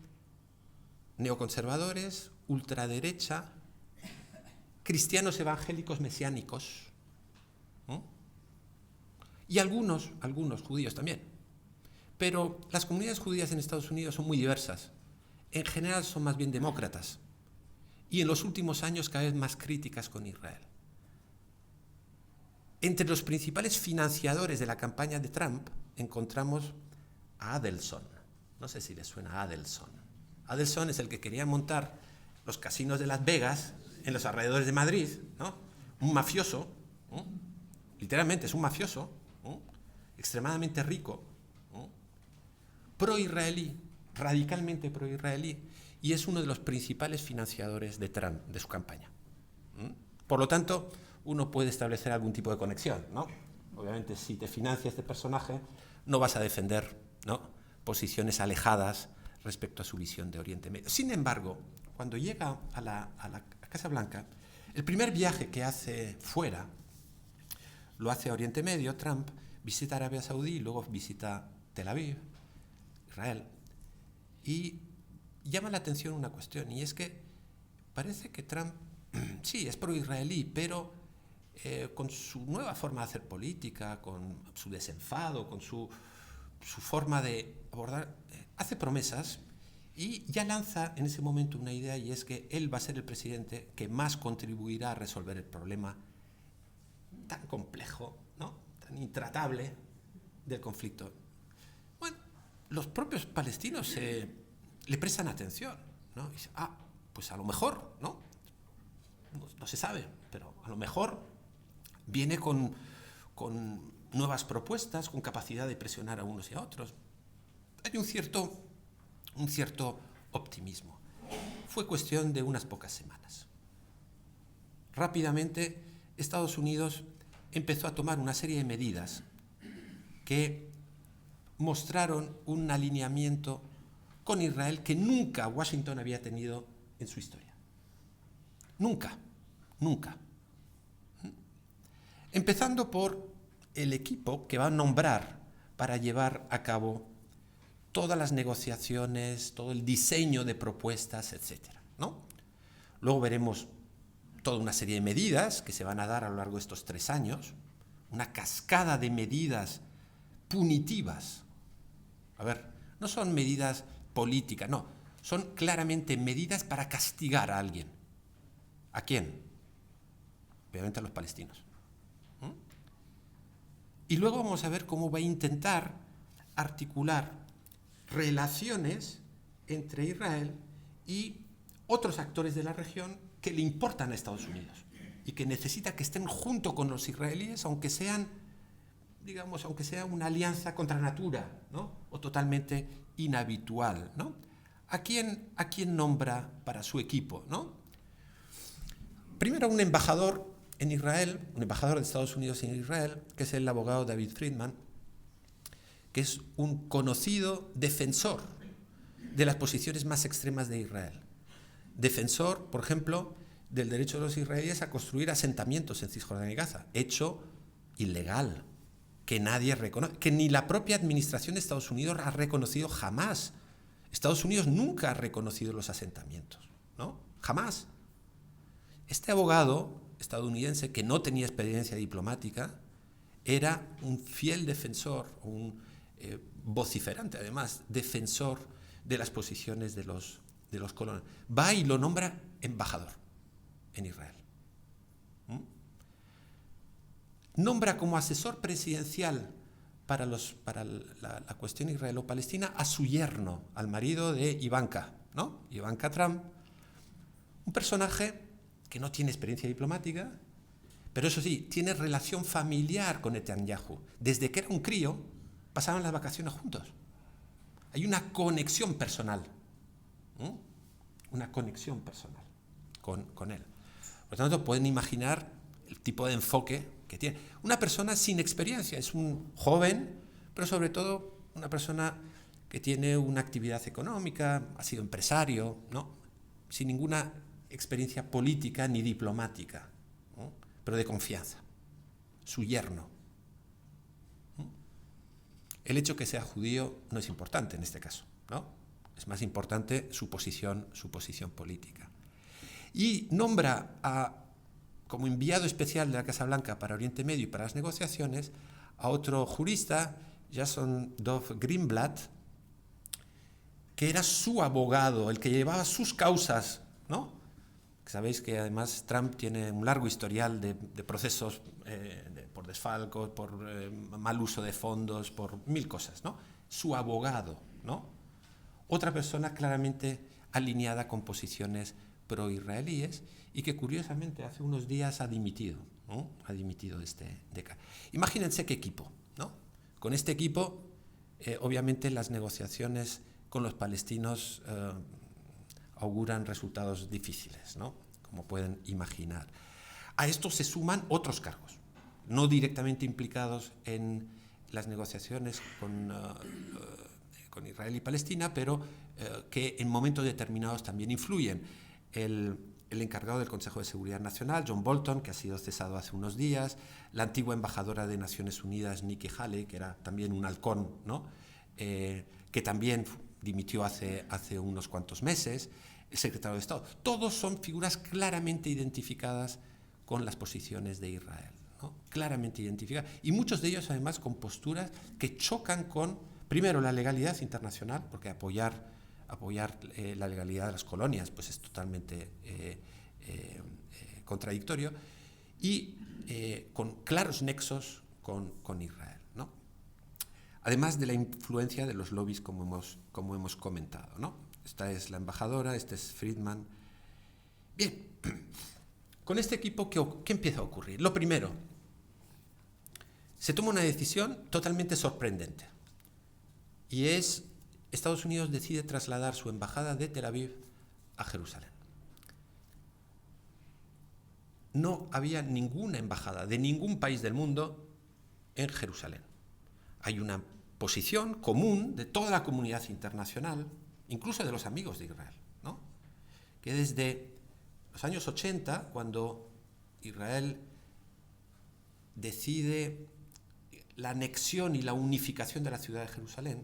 neoconservadores, ultraderecha, cristianos evangélicos mesiánicos, ¿no? Y algunos judíos también. Pero las comunidades judías en Estados Unidos son muy diversas. en general son más bien demócratas y en los últimos años cada vez más críticas con Israel. Entre los principales financiadores de la campaña de Trump encontramos a Adelson. No sé si les suena a Adelson. Adelson es el que quería montar los casinos de Las Vegas en los alrededores de Madrid, ¿no? Un mafioso, ¿no? Literalmente es un mafioso, ¿no? Extremadamente rico, ¿no? Pro-israelí, radicalmente pro-israelí, y es uno de los principales financiadores de Trump, de su campaña. Por lo tanto, uno puede establecer algún tipo de conexión, ¿no? Obviamente, si te financia este personaje, no vas a defender, ¿no?, posiciones alejadas respecto a su visión de Oriente Medio. Sin embargo, cuando llega a la Casa Blanca, el primer viaje que hace fuera lo hace a Oriente Medio. Trump visita Arabia Saudí y luego visita Tel Aviv, Israel, y llama la atención una cuestión, y es que parece que Trump sí es pro-israelí, pero con su nueva forma de hacer política, con su desenfado, con su forma de abordar, hace promesas y ya lanza en ese momento una idea, y es que él va a ser el presidente que más contribuirá a resolver el problema tan complejo, ¿no?, tan intratable del conflicto. Bueno, los propios palestinos le prestan atención, ¿no? Y dicen, pues a lo mejor, ¿no? No se sabe, pero a lo mejor viene con nuevas propuestas, con capacidad de presionar a unos y a otros. Hay un cierto optimismo. Fue cuestión de unas pocas semanas. Rápidamente, Estados Unidos empezó a tomar una serie de medidas que mostraron un alineamiento con Israel que nunca Washington había tenido en su historia. Nunca. Empezando por el equipo que va a nombrar para llevar a cabo todas las negociaciones, todo el diseño de propuestas, etcétera, ¿no? Luego veremos toda una serie de medidas que se van a dar a lo largo de estos 3 años, una cascada de medidas punitivas. A ver, no son medidas políticas, no, son claramente medidas para castigar a alguien. ¿A quién? Obviamente a los palestinos. Y luego vamos a ver cómo va a intentar articular relaciones entre Israel y otros actores de la región que le importan a Estados Unidos y que necesita que estén junto con los israelíes, aunque sea una alianza contra natura, ¿no?, o totalmente inhabitual, ¿no? ¿A quién nombra para su equipo, ¿no? Primero, un embajador en Israel, un embajador de Estados Unidos en Israel, que es el abogado David Friedman, que es un conocido defensor de las posiciones más extremas de Israel. Defensor, por ejemplo, del derecho de los israelíes a construir asentamientos en Cisjordania y Gaza, hecho ilegal, que nadie reconoce, que ni la propia administración de Estados Unidos ha reconocido jamás. Estados Unidos nunca ha reconocido los asentamientos, ¿no? Jamás. Este abogado estadounidense, que no tenía experiencia diplomática, era un fiel defensor, un vociferante, además, defensor de las posiciones de los colonos. Va y lo nombra embajador en Israel. Nombra como asesor presidencial para la cuestión israelo-palestina a su yerno, al marido de Ivanka, ¿no? Ivanka Trump, un personaje que no tiene experiencia diplomática, pero eso sí, tiene relación familiar con Netanyahu. Desde que era un crío, pasaban las vacaciones juntos. Hay una conexión personal, una conexión personal con él. Por lo tanto, pueden imaginar el tipo de enfoque que tiene. Una persona sin experiencia, es un joven, pero sobre todo una persona que tiene una actividad económica, ha sido empresario, ¿no?, sin ninguna experiencia política ni diplomática, ¿no?, pero de confianza. Su yerno. El hecho que sea judío no es importante en este caso, ¿no? Es más importante su posición política. Y nombra como enviado especial de la Casa Blanca para Oriente Medio y para las negociaciones a otro jurista, Jason Dov Greenblatt, que era su abogado, el que llevaba sus causas, ¿no? Sabéis que además Trump tiene un largo historial de procesos por desfalcos, por mal uso de fondos, por mil cosas, ¿no? Su abogado, ¿no? Otra persona claramente alineada con posiciones pro-israelíes y que curiosamente hace unos días ha dimitido, ¿no? Ha dimitido de este DECA. Imagínense qué equipo, ¿no? Con este equipo, obviamente las negociaciones con los palestinos auguran resultados difíciles, ¿no? Como pueden imaginar. A esto se suman otros cargos, no directamente implicados en las negociaciones con Israel y Palestina, pero que en momentos determinados también influyen. El encargado del Consejo de Seguridad Nacional, John Bolton, que ha sido cesado hace unos días, la antigua embajadora de Naciones Unidas, Nikki Haley, que era también un halcón, ¿no? Que también dimitió hace unos cuantos meses, el secretario de Estado. Todos son figuras claramente identificadas con las posiciones de Israel, ¿no? Claramente identificadas. Y muchos de ellos, además, con posturas que chocan con, primero, la legalidad internacional, porque apoyar la legalidad de las colonias pues es totalmente contradictorio, y con claros nexos con Israel, ¿no? Además de la influencia de los lobbies, como hemos comentado, ¿no? Esta es la embajadora, este es Friedman. Bien, con este equipo, ¿qué empieza a ocurrir? Lo primero, se toma una decisión totalmente sorprendente, y es Estados Unidos decide trasladar su embajada de Tel Aviv a Jerusalén. No había ninguna embajada de ningún país del mundo en Jerusalén. Hay una posición común de toda la comunidad internacional, incluso de los amigos de Israel, ¿no? Que desde los años 80, cuando Israel decide la anexión y la unificación de la ciudad de Jerusalén,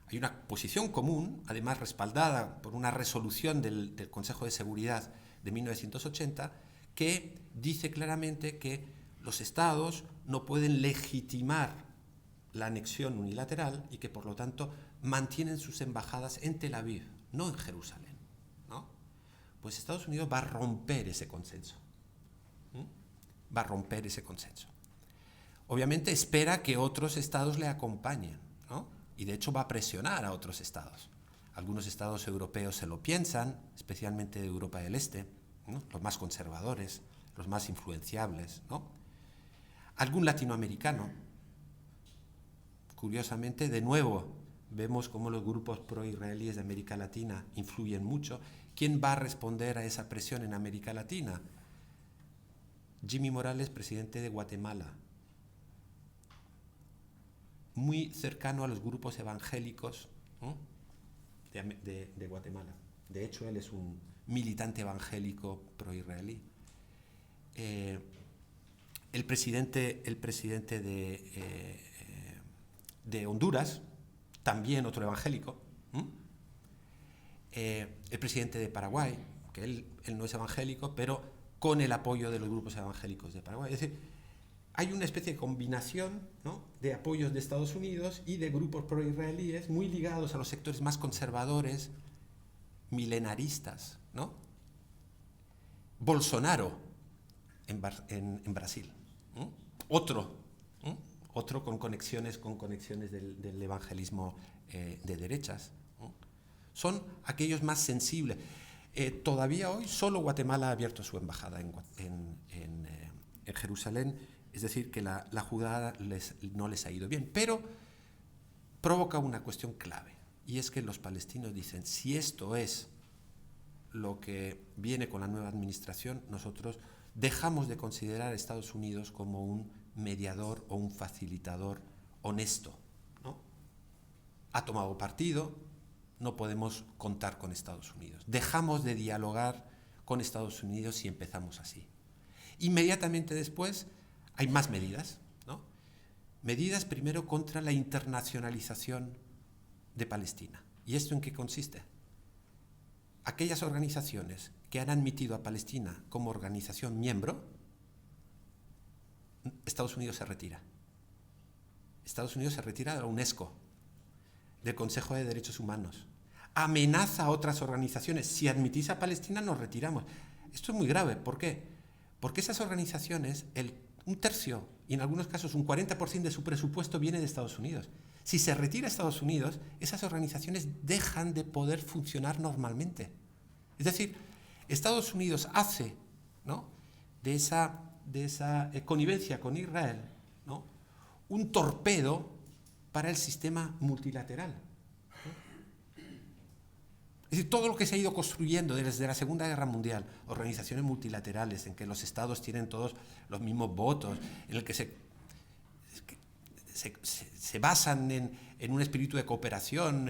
hay una posición común, además respaldada por una resolución del Consejo de Seguridad de 1980, que dice claramente que los estados no pueden legitimar la anexión unilateral y que, por lo tanto, mantienen sus embajadas en Tel Aviv, no en Jerusalén, ¿no? Pues Estados Unidos va a romper ese consenso. Va a romper ese consenso. Obviamente espera que otros estados le acompañen, ¿no? Y de hecho va a presionar a otros estados. Algunos estados europeos se lo piensan, especialmente de Europa del Este, ¿no? Los más conservadores, los más influenciables, ¿no? Algún latinoamericano. Curiosamente, de nuevo, vemos cómo los grupos pro-israelíes de América Latina influyen mucho. ¿Quién va a responder a esa presión en América Latina? Jimmy Morales, presidente de Guatemala, muy cercano a los grupos evangélicos, ¿no? de Guatemala. De hecho, él es un militante evangélico pro-israelí. El presidente de Honduras, también otro evangélico. El presidente de Paraguay, que él no es evangélico, pero con el apoyo de los grupos evangélicos de Paraguay. Es decir, hay una especie de combinación, ¿no?, de apoyos de Estados Unidos y de grupos pro-israelíes muy ligados a los sectores más conservadores, milenaristas, ¿no? Bolsonaro en Brasil, ¿no? Otro con conexiones del evangelismo de derechas, ¿no? Son aquellos más sensibles. Todavía hoy solo Guatemala ha abierto su embajada en Jerusalén, es decir, que la jugada no les ha ido bien, pero provoca una cuestión clave, y es que los palestinos dicen, si esto es lo que viene con la nueva administración, nosotros dejamos de considerar a Estados Unidos como un mediador o un facilitador honesto, ¿no? Ha tomado partido, no podemos contar con Estados Unidos. Dejamos de dialogar con Estados Unidos si empezamos así. Inmediatamente después hay más medidas, ¿no? Medidas primero contra la internacionalización de Palestina. ¿Y esto en qué consiste? Aquellas organizaciones que han admitido a Palestina como organización miembro, Estados Unidos se retira. Estados Unidos se retira de la UNESCO. del Consejo de Derechos Humanos. Amenaza a otras organizaciones. Si admitís a Palestina, nos retiramos. Esto es muy grave. ¿Por qué? Porque esas organizaciones, un tercio, y en algunos casos un 40% de su presupuesto viene de Estados Unidos. Si se retira Estados Unidos, esas organizaciones dejan de poder funcionar normalmente. Es decir, Estados Unidos hace, ¿no?, de esa connivencia con Israel, ¿no?, un torpedo para el sistema multilateral, ¿no? Es decir, todo lo que se ha ido construyendo desde la Segunda Guerra Mundial, organizaciones multilaterales en que los estados tienen todos los mismos votos, en el que se basan en un espíritu de cooperación,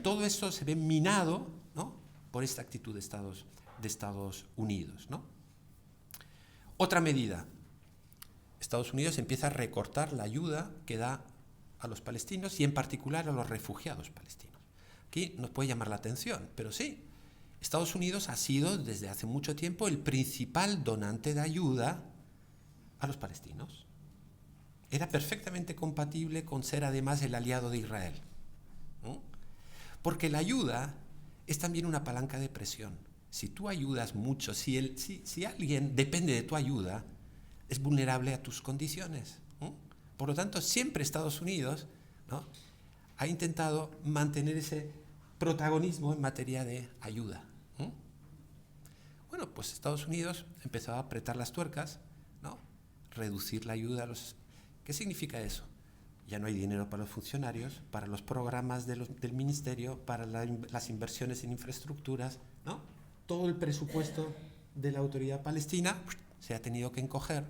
todo eso se ve minado, ¿no?, por esta actitud de Estados Unidos, ¿no? Otra medida. Estados Unidos empieza a recortar la ayuda que da a los palestinos y en particular a los refugiados palestinos. Aquí nos puede llamar la atención, pero sí, Estados Unidos ha sido desde hace mucho tiempo el principal donante de ayuda a los palestinos. Era perfectamente compatible con ser además el aliado de Israel, ¿no? Porque la ayuda es también una palanca de presión. Si tú ayudas mucho, si alguien depende de tu ayuda, es vulnerable a tus condiciones, ¿no? Por lo tanto, siempre Estados Unidos, ¿no?, ha intentado mantener ese protagonismo en materia de ayuda, ¿no? Bueno, pues Estados Unidos empezó a apretar las tuercas, ¿no?, reducir la ayuda a los... ¿Qué significa eso? Ya no hay dinero para los funcionarios, para los programas del ministerio, para las inversiones en infraestructuras, ¿no? Todo el presupuesto de la autoridad palestina se ha tenido que encoger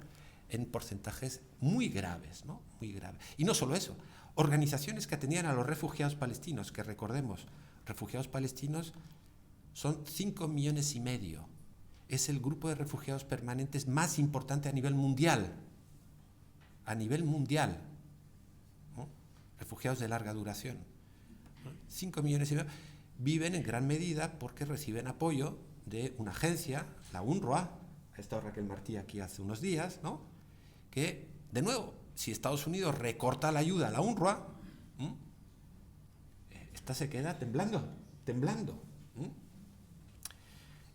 en porcentajes muy graves, ¿no? Muy graves. Y no solo eso, organizaciones que atendían a los refugiados palestinos, que recordemos, refugiados palestinos son 5,5 millones. Es el grupo de refugiados permanentes más importante a nivel mundial. A nivel mundial, ¿no? Refugiados de larga duración, ¿no? 5,5 millones viven en gran medida porque reciben apoyo de una agencia, la UNRWA, ha estado Raquel Martí aquí hace unos días, ¿no?, que, de nuevo, si Estados Unidos recorta la ayuda a la UNRWA, esta se queda temblando.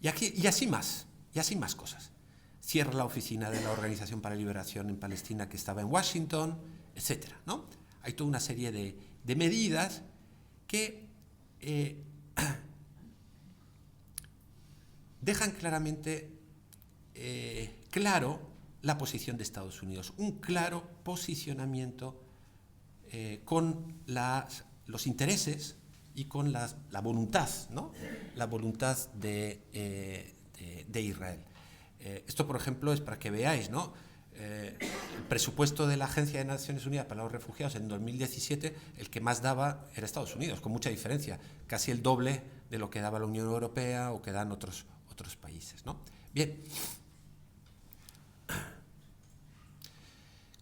Y así más cosas. Cierra la oficina de la Organización para la Liberación en Palestina que estaba en Washington, etcétera, ¿no? Hay toda una serie de medidas que dejan claramente claro la posición de Estados Unidos, un claro posicionamiento con los intereses y con la voluntad, ¿no?, la voluntad de Israel. Esto, por ejemplo, es para que veáis, ¿no? El presupuesto de la Agencia de Naciones Unidas para los Refugiados en 2017, el que más daba era Estados Unidos, con mucha diferencia, casi el doble de lo que daba la Unión Europea o que dan otros países, ¿no? Bien.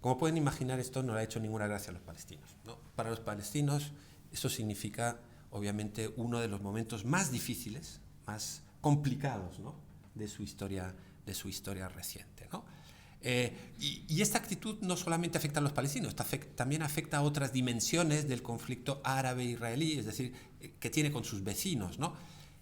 Como pueden imaginar, esto no le ha hecho ninguna gracia a los palestinos, ¿no? Para los palestinos eso significa, obviamente, uno de los momentos más difíciles, más complicados, ¿no?, de su historia reciente, ¿no? Y esta actitud no solamente afecta a los palestinos, también afecta a otras dimensiones del conflicto árabe-israelí, es decir, que tiene con sus vecinos, ¿no?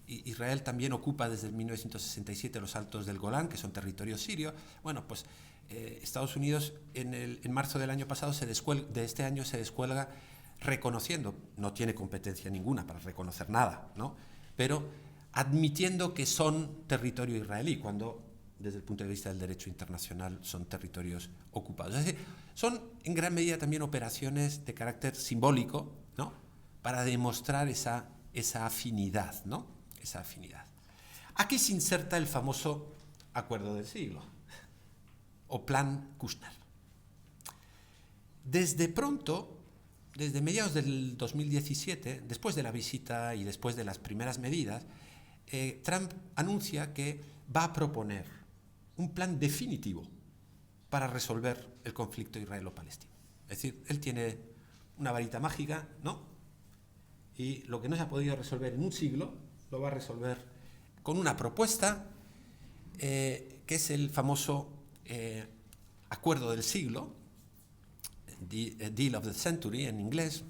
Israel también ocupa desde el 1967 los Altos del Golán, que son territorio sirio. Bueno, pues Estados Unidos en marzo del año pasado de este año se descuelga reconociendo, no tiene competencia ninguna para reconocer nada, ¿no?, pero admitiendo que son territorio israelí, cuando desde el punto de vista del derecho internacional son territorios ocupados. Es decir, son en gran medida también operaciones de carácter simbólico, ¿no?, para demostrar esa afinidad, ¿no?, esa afinidad. Aquí se inserta el famoso acuerdo del siglo, o Plan Kushner. Desde mediados del 2017, después de la visita y después de las primeras medidas, Trump anuncia que va a proponer un plan definitivo para resolver el conflicto israelo-palestino. Es decir, él tiene una varita mágica, ¿no?, y lo que no se ha podido resolver en un siglo, lo va a resolver con una propuesta que es el famoso acuerdo del siglo, Deal of the Century en inglés,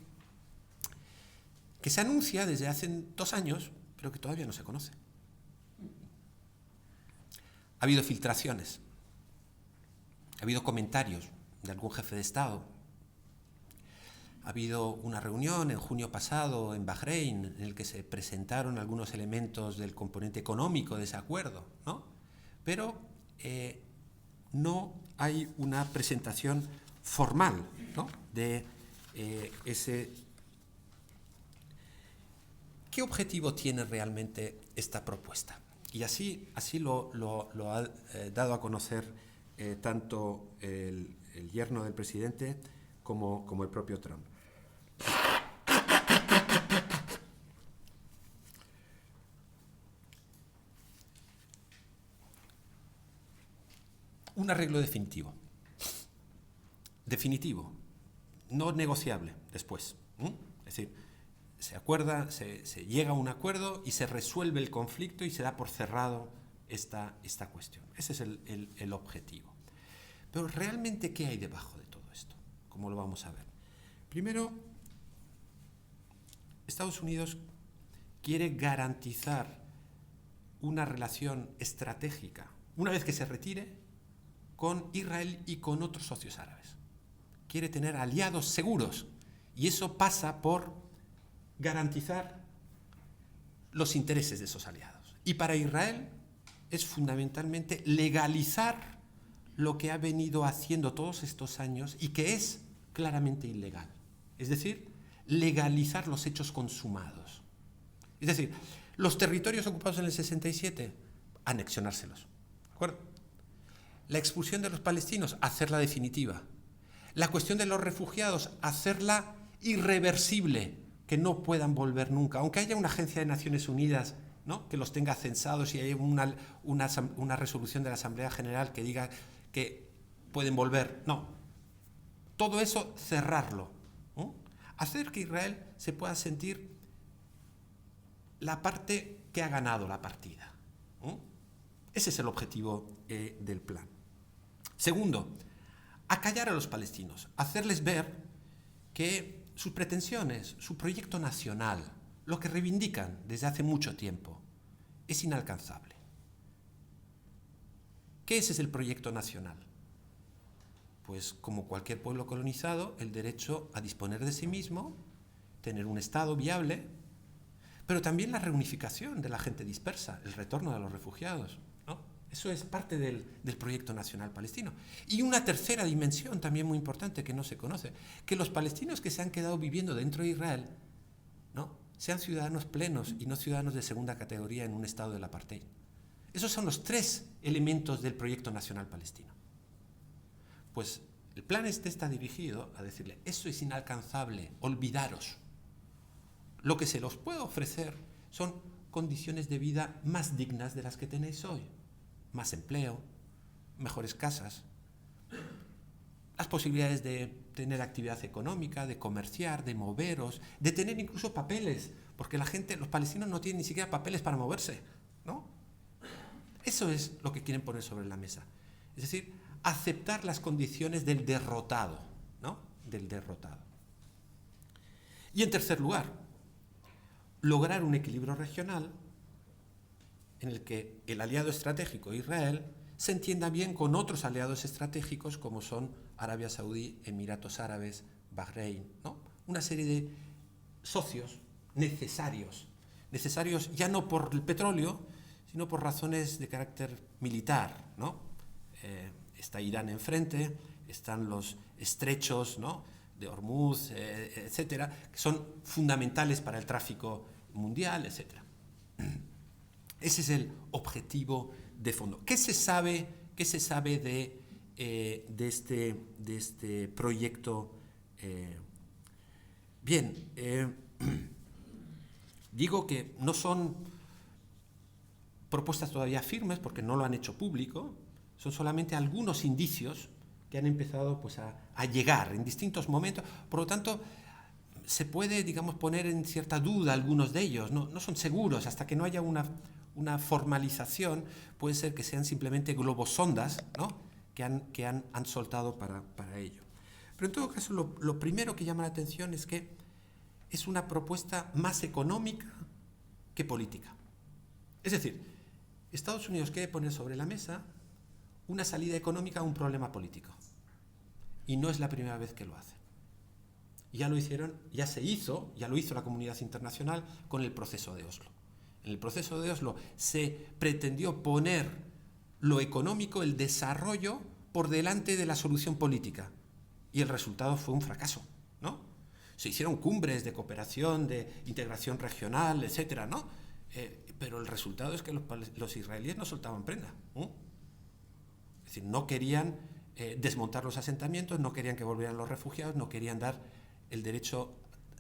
que se anuncia desde hace 2 años, pero que todavía no se conoce. Ha habido filtraciones, ha habido comentarios de algún jefe de Estado, ha habido una reunión en junio pasado en Bahrein en el que se presentaron algunos elementos del componente económico de ese acuerdo, ¿no? Pero no hay una presentación formal, ¿no?, de ese. ¿Qué objetivo tiene realmente esta propuesta? Y así lo ha dado a conocer tanto el yerno del presidente como el propio Trump. Un arreglo definitivo. Definitivo, no negociable después. Es decir, se acuerda, se llega a un acuerdo y se resuelve el conflicto y se da por cerrado esta cuestión. Ese es el objetivo. Pero realmente, ¿qué hay debajo de todo esto? ¿Cómo lo vamos a ver? Primero, Estados Unidos quiere garantizar una relación estratégica, una vez que se retire, con Israel y con otros socios árabes. Quiere tener aliados seguros, y eso pasa por garantizar los intereses de esos aliados. Y para Israel es fundamentalmente legalizar lo que ha venido haciendo todos estos años y que es claramente ilegal. Es decir, legalizar los hechos consumados. Es decir, los territorios ocupados en el 67, anexionárselos. ¿De acuerdo? La expulsión de los palestinos, hacerla definitiva. La cuestión de los refugiados, hacerla irreversible, que no puedan volver nunca. Aunque haya una agencia de Naciones Unidas, ¿no?, que los tenga censados y haya una resolución de la Asamblea General que diga que pueden volver. No. Todo eso, cerrarlo. ¿No? Hacer que Israel se pueda sentir la parte que ha ganado la partida. ¿No? Ese es el objetivo del plan. Segundo, acallar a los palestinos, hacerles ver que sus pretensiones, su proyecto nacional, lo que reivindican desde hace mucho tiempo, es inalcanzable. ¿Qué es el proyecto nacional? Pues, como cualquier pueblo colonizado, el derecho a disponer de sí mismo, tener un Estado viable, pero también la reunificación de la gente dispersa, el retorno de los refugiados, ¿no? Eso es parte del proyecto nacional palestino. Y una tercera dimensión también muy importante que no se conoce, que los palestinos que se han quedado viviendo dentro de Israel, ¿no?, sean ciudadanos plenos y no ciudadanos de segunda categoría en un estado del apartheid. Esos son los 3 elementos del proyecto nacional palestino. Pues el plan está dirigido a decirle, eso es inalcanzable, olvidaros. Lo que se los puede ofrecer son condiciones de vida más dignas de las que tenéis hoy. Más empleo, mejores casas, las posibilidades de tener actividad económica, de comerciar, de moveros, de tener incluso papeles, porque los palestinos no tienen ni siquiera papeles para moverse, ¿no? Eso es lo que quieren poner sobre la mesa. Es decir, aceptar las condiciones del derrotado, ¿no?, del derrotado. Y en tercer lugar, lograr un equilibrio regional en el que el aliado estratégico Israel se entienda bien con otros aliados estratégicos como son Arabia Saudí, Emiratos Árabes, Bahrein, ¿no? Una serie de socios necesarios ya no por el petróleo, sino por razones de carácter militar, ¿no? Está Irán enfrente, están los estrechos, ¿no?, de Hormuz, etcétera, que son fundamentales para el tráfico mundial, etcétera. Ese es el objetivo de fondo. ¿Qué se sabe de este proyecto? Digo que no son propuestas todavía firmes porque no lo han hecho público, son solamente algunos indicios que han empezado, pues, a llegar en distintos momentos. Por lo tanto, se puede, digamos, poner en cierta duda algunos de ellos. No son seguros hasta que no haya una formalización. Puede ser que sean simplemente globosondas, ¿no?, que han soltado para ello. Pero en todo caso, lo primero que llama la atención es que es una propuesta más económica que política. Es decir, Estados Unidos quiere poner sobre la mesa una salida económica a un problema político. Y no es la primera vez que lo hace. Ya lo hicieron, ya lo hizo la comunidad internacional con el proceso de Oslo. En el proceso de Oslo se pretendió poner lo económico, el desarrollo, por delante de la solución política. Y el resultado fue un fracaso, ¿no? Se hicieron cumbres de cooperación, de integración regional, etcétera, ¿no? Pero el resultado es que los israelíes no soltaban prenda, ¿no? Es decir, no querían desmontar los asentamientos, no querían que volvieran los refugiados, no querían dar el derecho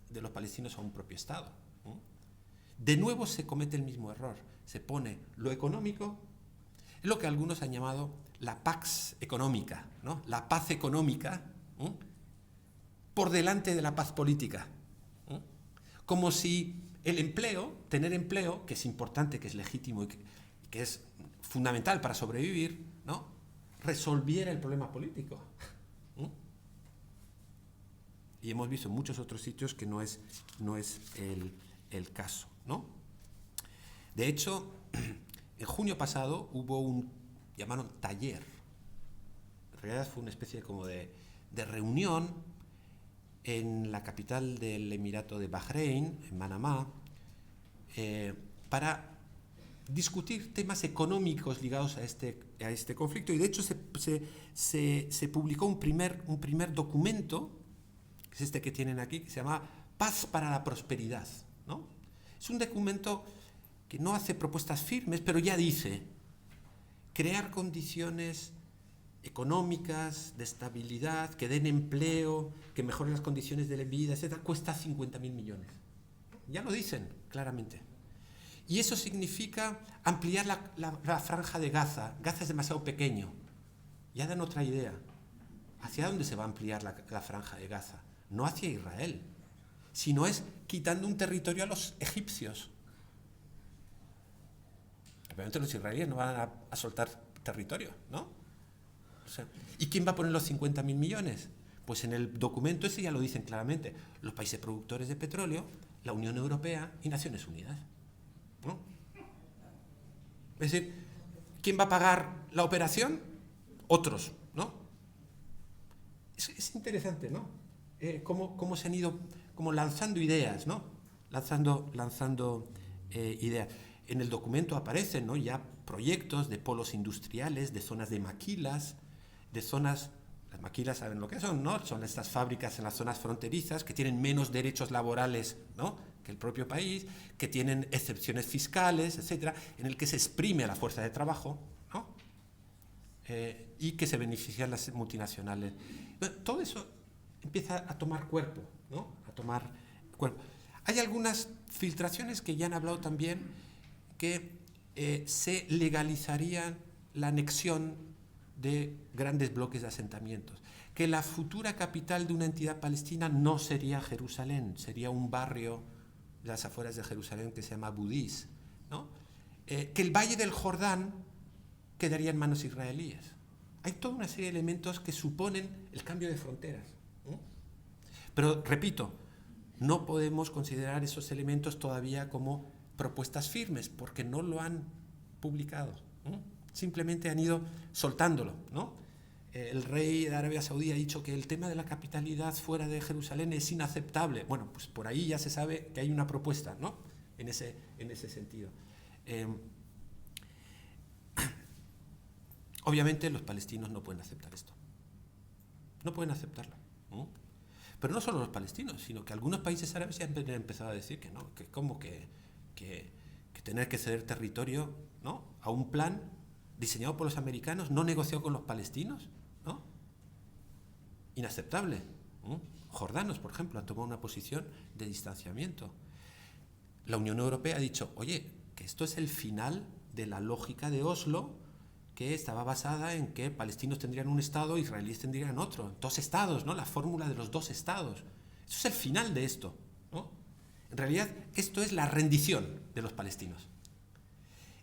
de los palestinos a un propio Estado, ¿no? De nuevo se comete el mismo error. Se pone lo económico, es lo que algunos han llamado la pax económica, ¿no? La paz económica, ¿no?, por delante de la paz política, ¿no? Como si el empleo, tener empleo, que es importante, que es legítimo y que es fundamental para sobrevivir, ¿no?, resolviera el problema político, ¿no? Y hemos visto en muchos otros sitios que no es el caso, ¿no? De hecho, en junio pasado hubo llamaron taller. En realidad fue una especie como de reunión en la capital del Emirato de Bahrein, en Manamá, para discutir temas económicos ligados a este conflicto. Y de hecho se publicó un primer documento, que es este que tienen aquí, que se llama Paz para la Prosperidad, ¿no? Es un documento que no hace propuestas firmes, pero ya dice: crear condiciones económicas, de estabilidad, que den empleo, que mejoren las condiciones de vida, etc., cuesta 50.000 millones. Ya lo dicen claramente. Y eso significa ampliar la franja de Gaza. Gaza es demasiado pequeño. Ya dan otra idea. ¿Hacia dónde se va a ampliar la franja de Gaza? No hacia Israel, sino es quitando un territorio a los egipcios. Obviamente los israelíes no van a soltar territorio, ¿no? O sea, ¿y quién va a poner los 50.000 millones? Pues en el documento ese ya lo dicen claramente: los países productores de petróleo, la Unión Europea y Naciones Unidas, ¿no? Es decir, ¿quién va a pagar la operación? Otros, ¿no? Es interesante, ¿no? Cómo se han ido como lanzando ideas, ¿no? Lanzando ideas. En el documento aparecen, ¿no?, ya proyectos de polos industriales, de zonas de maquilas, de zonas... Las maquilas saben lo que son, ¿no? Son estas fábricas en las zonas fronterizas que tienen menos derechos laborales, ¿no?, que el propio país, que tienen excepciones fiscales, etcétera, en el que se exprime a la fuerza de trabajo, ¿no? Y que se benefician las multinacionales. Bueno, todo eso empieza a tomar cuerpo, ¿no? A tomar cuerpo. Hay algunas filtraciones que ya han hablado también, que se legalizaría la anexión de grandes bloques de asentamientos, que la futura capital de una entidad palestina no sería Jerusalén, sería un barrio de las afueras de Jerusalén que se llama Budís, ¿no? Que el Valle del Jordán quedaría en manos israelíes. Hay toda una serie de elementos que suponen el cambio de fronteras, ¿no? Pero, repito, no podemos considerar esos elementos todavía como propuestas firmes, porque no lo han publicado, ¿no? Simplemente han ido soltándolo, ¿no? El rey de Arabia Saudí ha dicho que el tema de la capitalidad fuera de Jerusalén es inaceptable. Bueno, pues por ahí ya se sabe que hay una propuesta, ¿no?, en ese sentido. Obviamente los palestinos no pueden aceptar esto. No pueden aceptarlo, ¿no? Pero no solo los palestinos, sino que algunos países árabes ya han empezado a decir que no, que como que tener que ceder territorio, ¿no?, a un plan diseñado por los americanos, no negociado con los palestinos, ¿no? Inaceptable, ¿no? Jordanos, por ejemplo, han tomado una posición de distanciamiento. La Unión Europea ha dicho: oye, que esto es el final de la lógica de Oslo, que estaba basada en que palestinos tendrían un estado, israelíes tendrían otro, 2 estados, ¿no?, la fórmula de los 2 estados. Eso es el final de esto, ¿no? En realidad, esto es la rendición de los palestinos.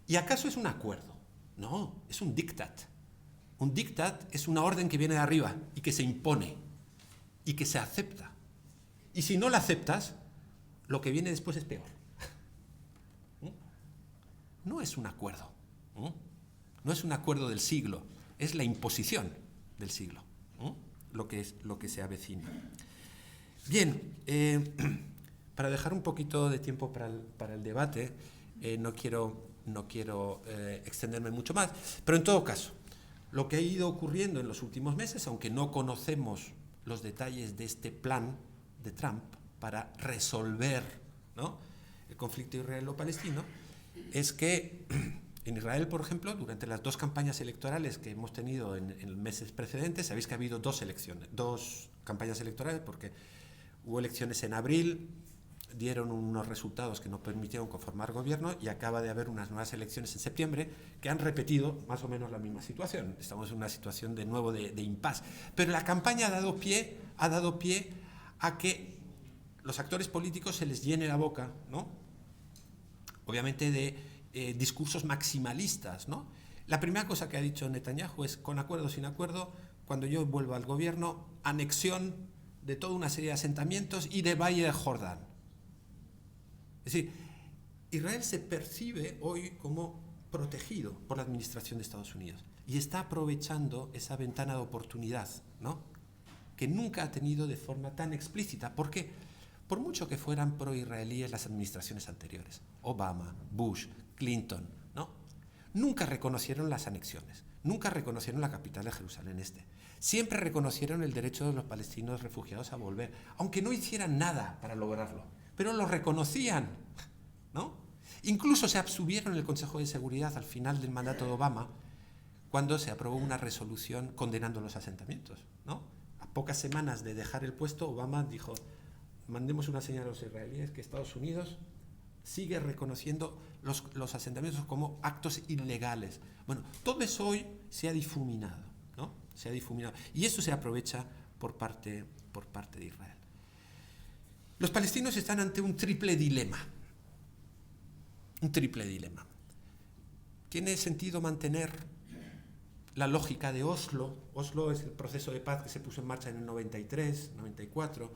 ¿Y acaso es un acuerdo? No, es un diktat. Un diktat es una orden que viene de arriba y que se impone y que se acepta. Y si no la aceptas, lo que viene después es peor. No es un acuerdo. No es un acuerdo del siglo, es la imposición del siglo, lo que se avecina. Bien, para dejar un poquito de tiempo para el debate, no quiero extenderme mucho más, pero en todo caso, lo que ha ido ocurriendo en los últimos meses, aunque no conocemos los detalles de este plan de Trump para resolver, ¿no?, el conflicto israelo-palestino, es que en Israel, por ejemplo, durante las 2 campañas electorales que hemos tenido en meses precedentes, sabéis que ha habido 2 campañas electorales, porque hubo elecciones en abril, dieron unos resultados que nos permitieron conformar gobierno, y acaba de haber unas nuevas elecciones en septiembre que han repetido más o menos la misma situación. Estamos en una situación de nuevo de impasse. Pero la campaña ha dado pie a que los actores políticos se les llene la boca, ¿no?, obviamente de discursos maximalistas, ¿no? La primera cosa que ha dicho Netanyahu es, con acuerdo o sin acuerdo, cuando yo vuelva al gobierno, anexión de toda una serie de asentamientos y de Valle de Jordán. Es decir, Israel se percibe hoy como protegido por la administración de Estados Unidos y está aprovechando esa ventana de oportunidad, ¿no?, que nunca ha tenido de forma tan explícita. ¿Por qué? Por mucho que fueran pro-israelíes las administraciones anteriores, Obama, Bush, Clinton, ¿no?, nunca reconocieron las anexiones, nunca reconocieron la capital de Jerusalén Este. Siempre reconocieron el derecho de los palestinos refugiados a volver, aunque no hicieran nada para lograrlo, pero lo reconocían, ¿no? Incluso se abstuvieron en el Consejo de Seguridad al final del mandato de Obama, cuando se aprobó una resolución condenando los asentamientos, ¿no? A pocas semanas de dejar el puesto, Obama dijo: mandemos una señal a los israelíes que Estados Unidos sigue reconociendo los asentamientos como actos ilegales. Bueno, todo eso hoy se ha difuminado, ¿no? Se ha difuminado. Y eso se aprovecha por parte de Israel. Los palestinos están ante un triple dilema. Un triple dilema. ¿Tiene sentido mantener la lógica de Oslo? Oslo es el proceso de paz que se puso en marcha en el 93, 94.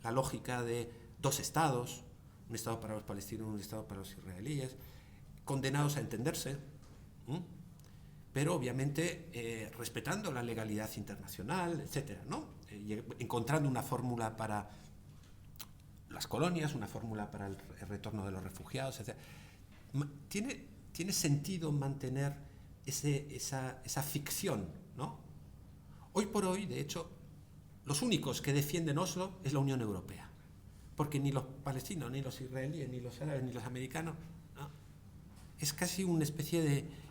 La lógica de 2 estados, un estado para los palestinos, un estado para los israelíes, condenados a entenderse, pero obviamente respetando la legalidad internacional, etcétera, ¿no? Y encontrando una fórmula para las colonias, una fórmula para el retorno de los refugiados, etc. ¿Tiene sentido mantener esa ficción, ¿no? Hoy por hoy, de hecho, los únicos que defienden Oslo es la Unión Europea, porque ni los palestinos, ni los israelíes, ni los árabes, ni los americanos, ¿no? Es casi una especie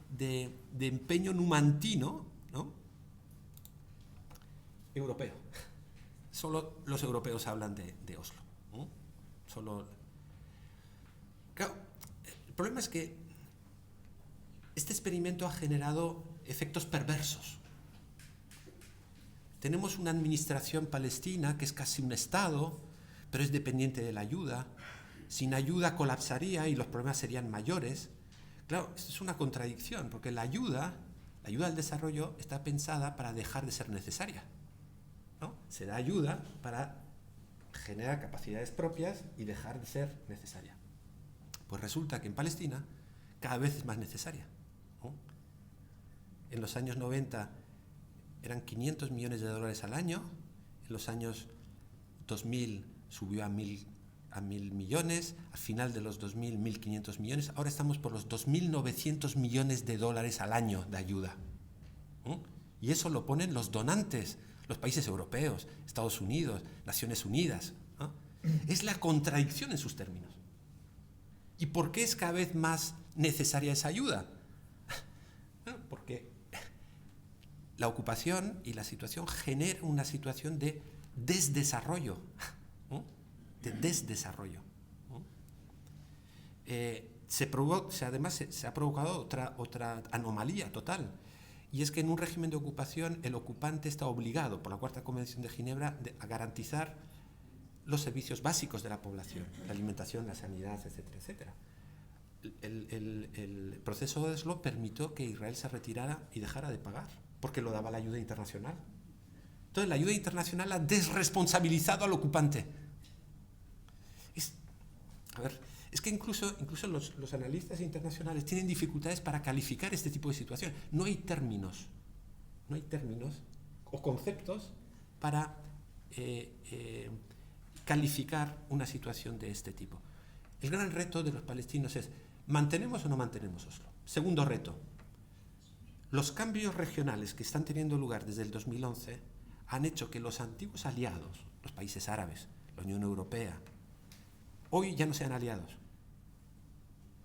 de empeño numantino, ¿no?, europeo. Solo los europeos hablan de Oslo, ¿no? Claro, el problema es que este experimento ha generado efectos perversos. Tenemos una administración palestina que es casi un Estado, pero es dependiente de la ayuda. Sin ayuda colapsaría y los problemas serían mayores. Claro, esto es una contradicción, porque la ayuda al desarrollo está pensada para dejar de ser necesaria, ¿no? Se da ayuda para generar capacidades propias y dejar de ser necesaria. Pues resulta que en Palestina cada vez es más necesaria, ¿no? En los años 90 eran 500 millones de dólares al año, en los años 2000 subió a 1.000 millones, al final de los 2000, 1.500 millones, ahora estamos por los 2.900 millones de dólares al año de ayuda. Y eso lo ponen los donantes, los países europeos, Estados Unidos, Naciones Unidas, ¿no? Es la contradicción en sus términos. ¿Y por qué es cada vez más necesaria esa ayuda? Porque la ocupación y la situación generan una situación de desdesarrollo, ¿no? De desdesarrollo, ¿no? Además se ha provocado otra anomalía total, y es que en un régimen de ocupación el ocupante está obligado por la Cuarta Convención de Ginebra a garantizar los servicios básicos de la población, la alimentación, la sanidad, etcétera, etcétera. El proceso de Oslo permitió que Israel se retirara y dejara de pagar, porque lo daba la ayuda internacional. Entonces la ayuda internacional ha desresponsabilizado al ocupante. A ver, es que incluso los analistas internacionales tienen dificultades para calificar este tipo de situaciones. No hay términos o conceptos para calificar una situación de este tipo. El gran reto de los palestinos es, ¿mantenemos o no mantenemos Oslo? Segundo reto, los cambios regionales que están teniendo lugar desde el 2011 han hecho que los antiguos aliados, los países árabes, la Unión Europea, hoy ya no sean aliados.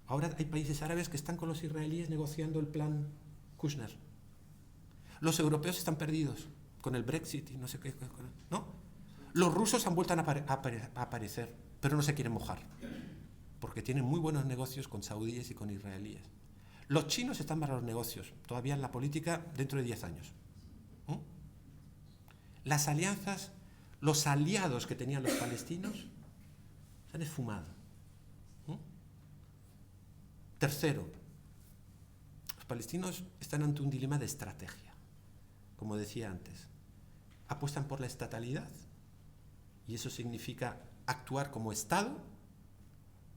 Ahora hay países árabes que están con los israelíes negociando el plan Kushner. Los europeos están perdidos con el Brexit y no sé qué, ¿no? Los rusos han vuelto a aparecer, pero no se quieren mojar, porque tienen muy buenos negocios con saudíes y con israelíes. Los chinos están para los negocios, todavía en la política dentro de 10 años. Las alianzas, los aliados que tenían los palestinos se han esfumado. Tercero, los palestinos están ante un dilema de estrategia. Como decía antes, apuestan por la estatalidad, y eso significa actuar como Estado,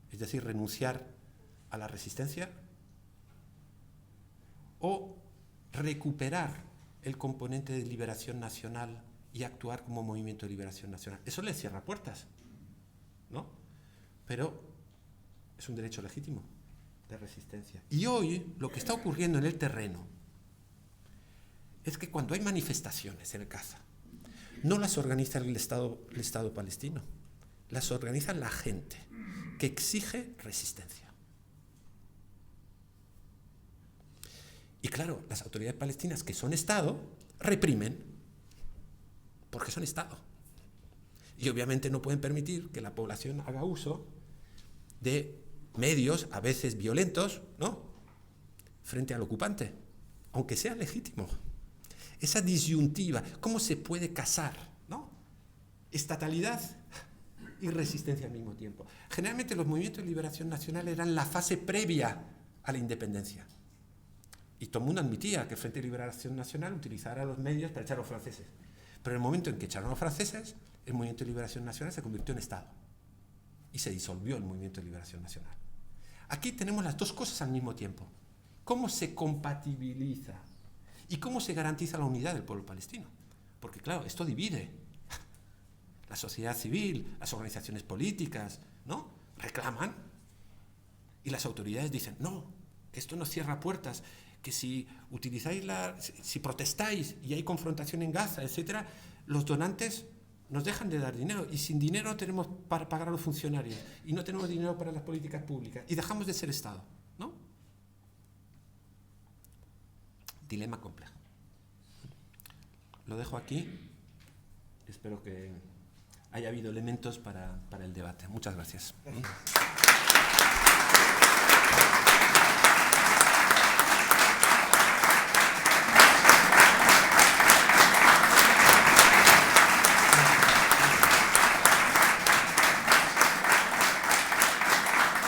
es decir, renunciar a la resistencia, o recuperar el componente de liberación nacional y actuar como movimiento de liberación nacional. Eso les cierra puertas, ¿no? Pero es un derecho legítimo de resistencia. Y hoy lo que está ocurriendo en el terreno es que cuando hay manifestaciones en Gaza, no las organiza el Estado palestino, las organiza la gente que exige resistencia. Y claro, las autoridades palestinas, que son Estado, reprimen, porque son Estado. Y obviamente no pueden permitir que la población haga uso de medios, a veces violentos, ¿no?, frente al ocupante, aunque sea legítimo. Esa disyuntiva, ¿cómo se puede casar, ¿no?, estatalidad y resistencia al mismo tiempo? Generalmente los movimientos de liberación nacional eran la fase previa a la independencia. Y todo el mundo admitía que el Frente de Liberación Nacional utilizara los medios para echar a los franceses. Pero en el momento en que echaron a los franceses, el Movimiento de Liberación Nacional se convirtió en Estado. Y se disolvió el Movimiento de Liberación Nacional. Aquí tenemos las dos cosas al mismo tiempo. ¿Cómo se compatibiliza? ¿Y cómo se garantiza la unidad del pueblo palestino? Porque claro, esto divide. La sociedad civil, las organizaciones políticas, ¿no?, reclaman. Y las autoridades dicen, no, que esto nos cierra puertas, que si utilizáis si protestáis y hay confrontación en Gaza, etcétera, los donantes nos dejan de dar dinero, y sin dinero no tenemos para pagar a los funcionarios, y no tenemos dinero para las políticas públicas, y dejamos de ser Estado, ¿no? Dilema complejo. Lo dejo aquí. Espero que haya habido elementos para el debate. Muchas gracias.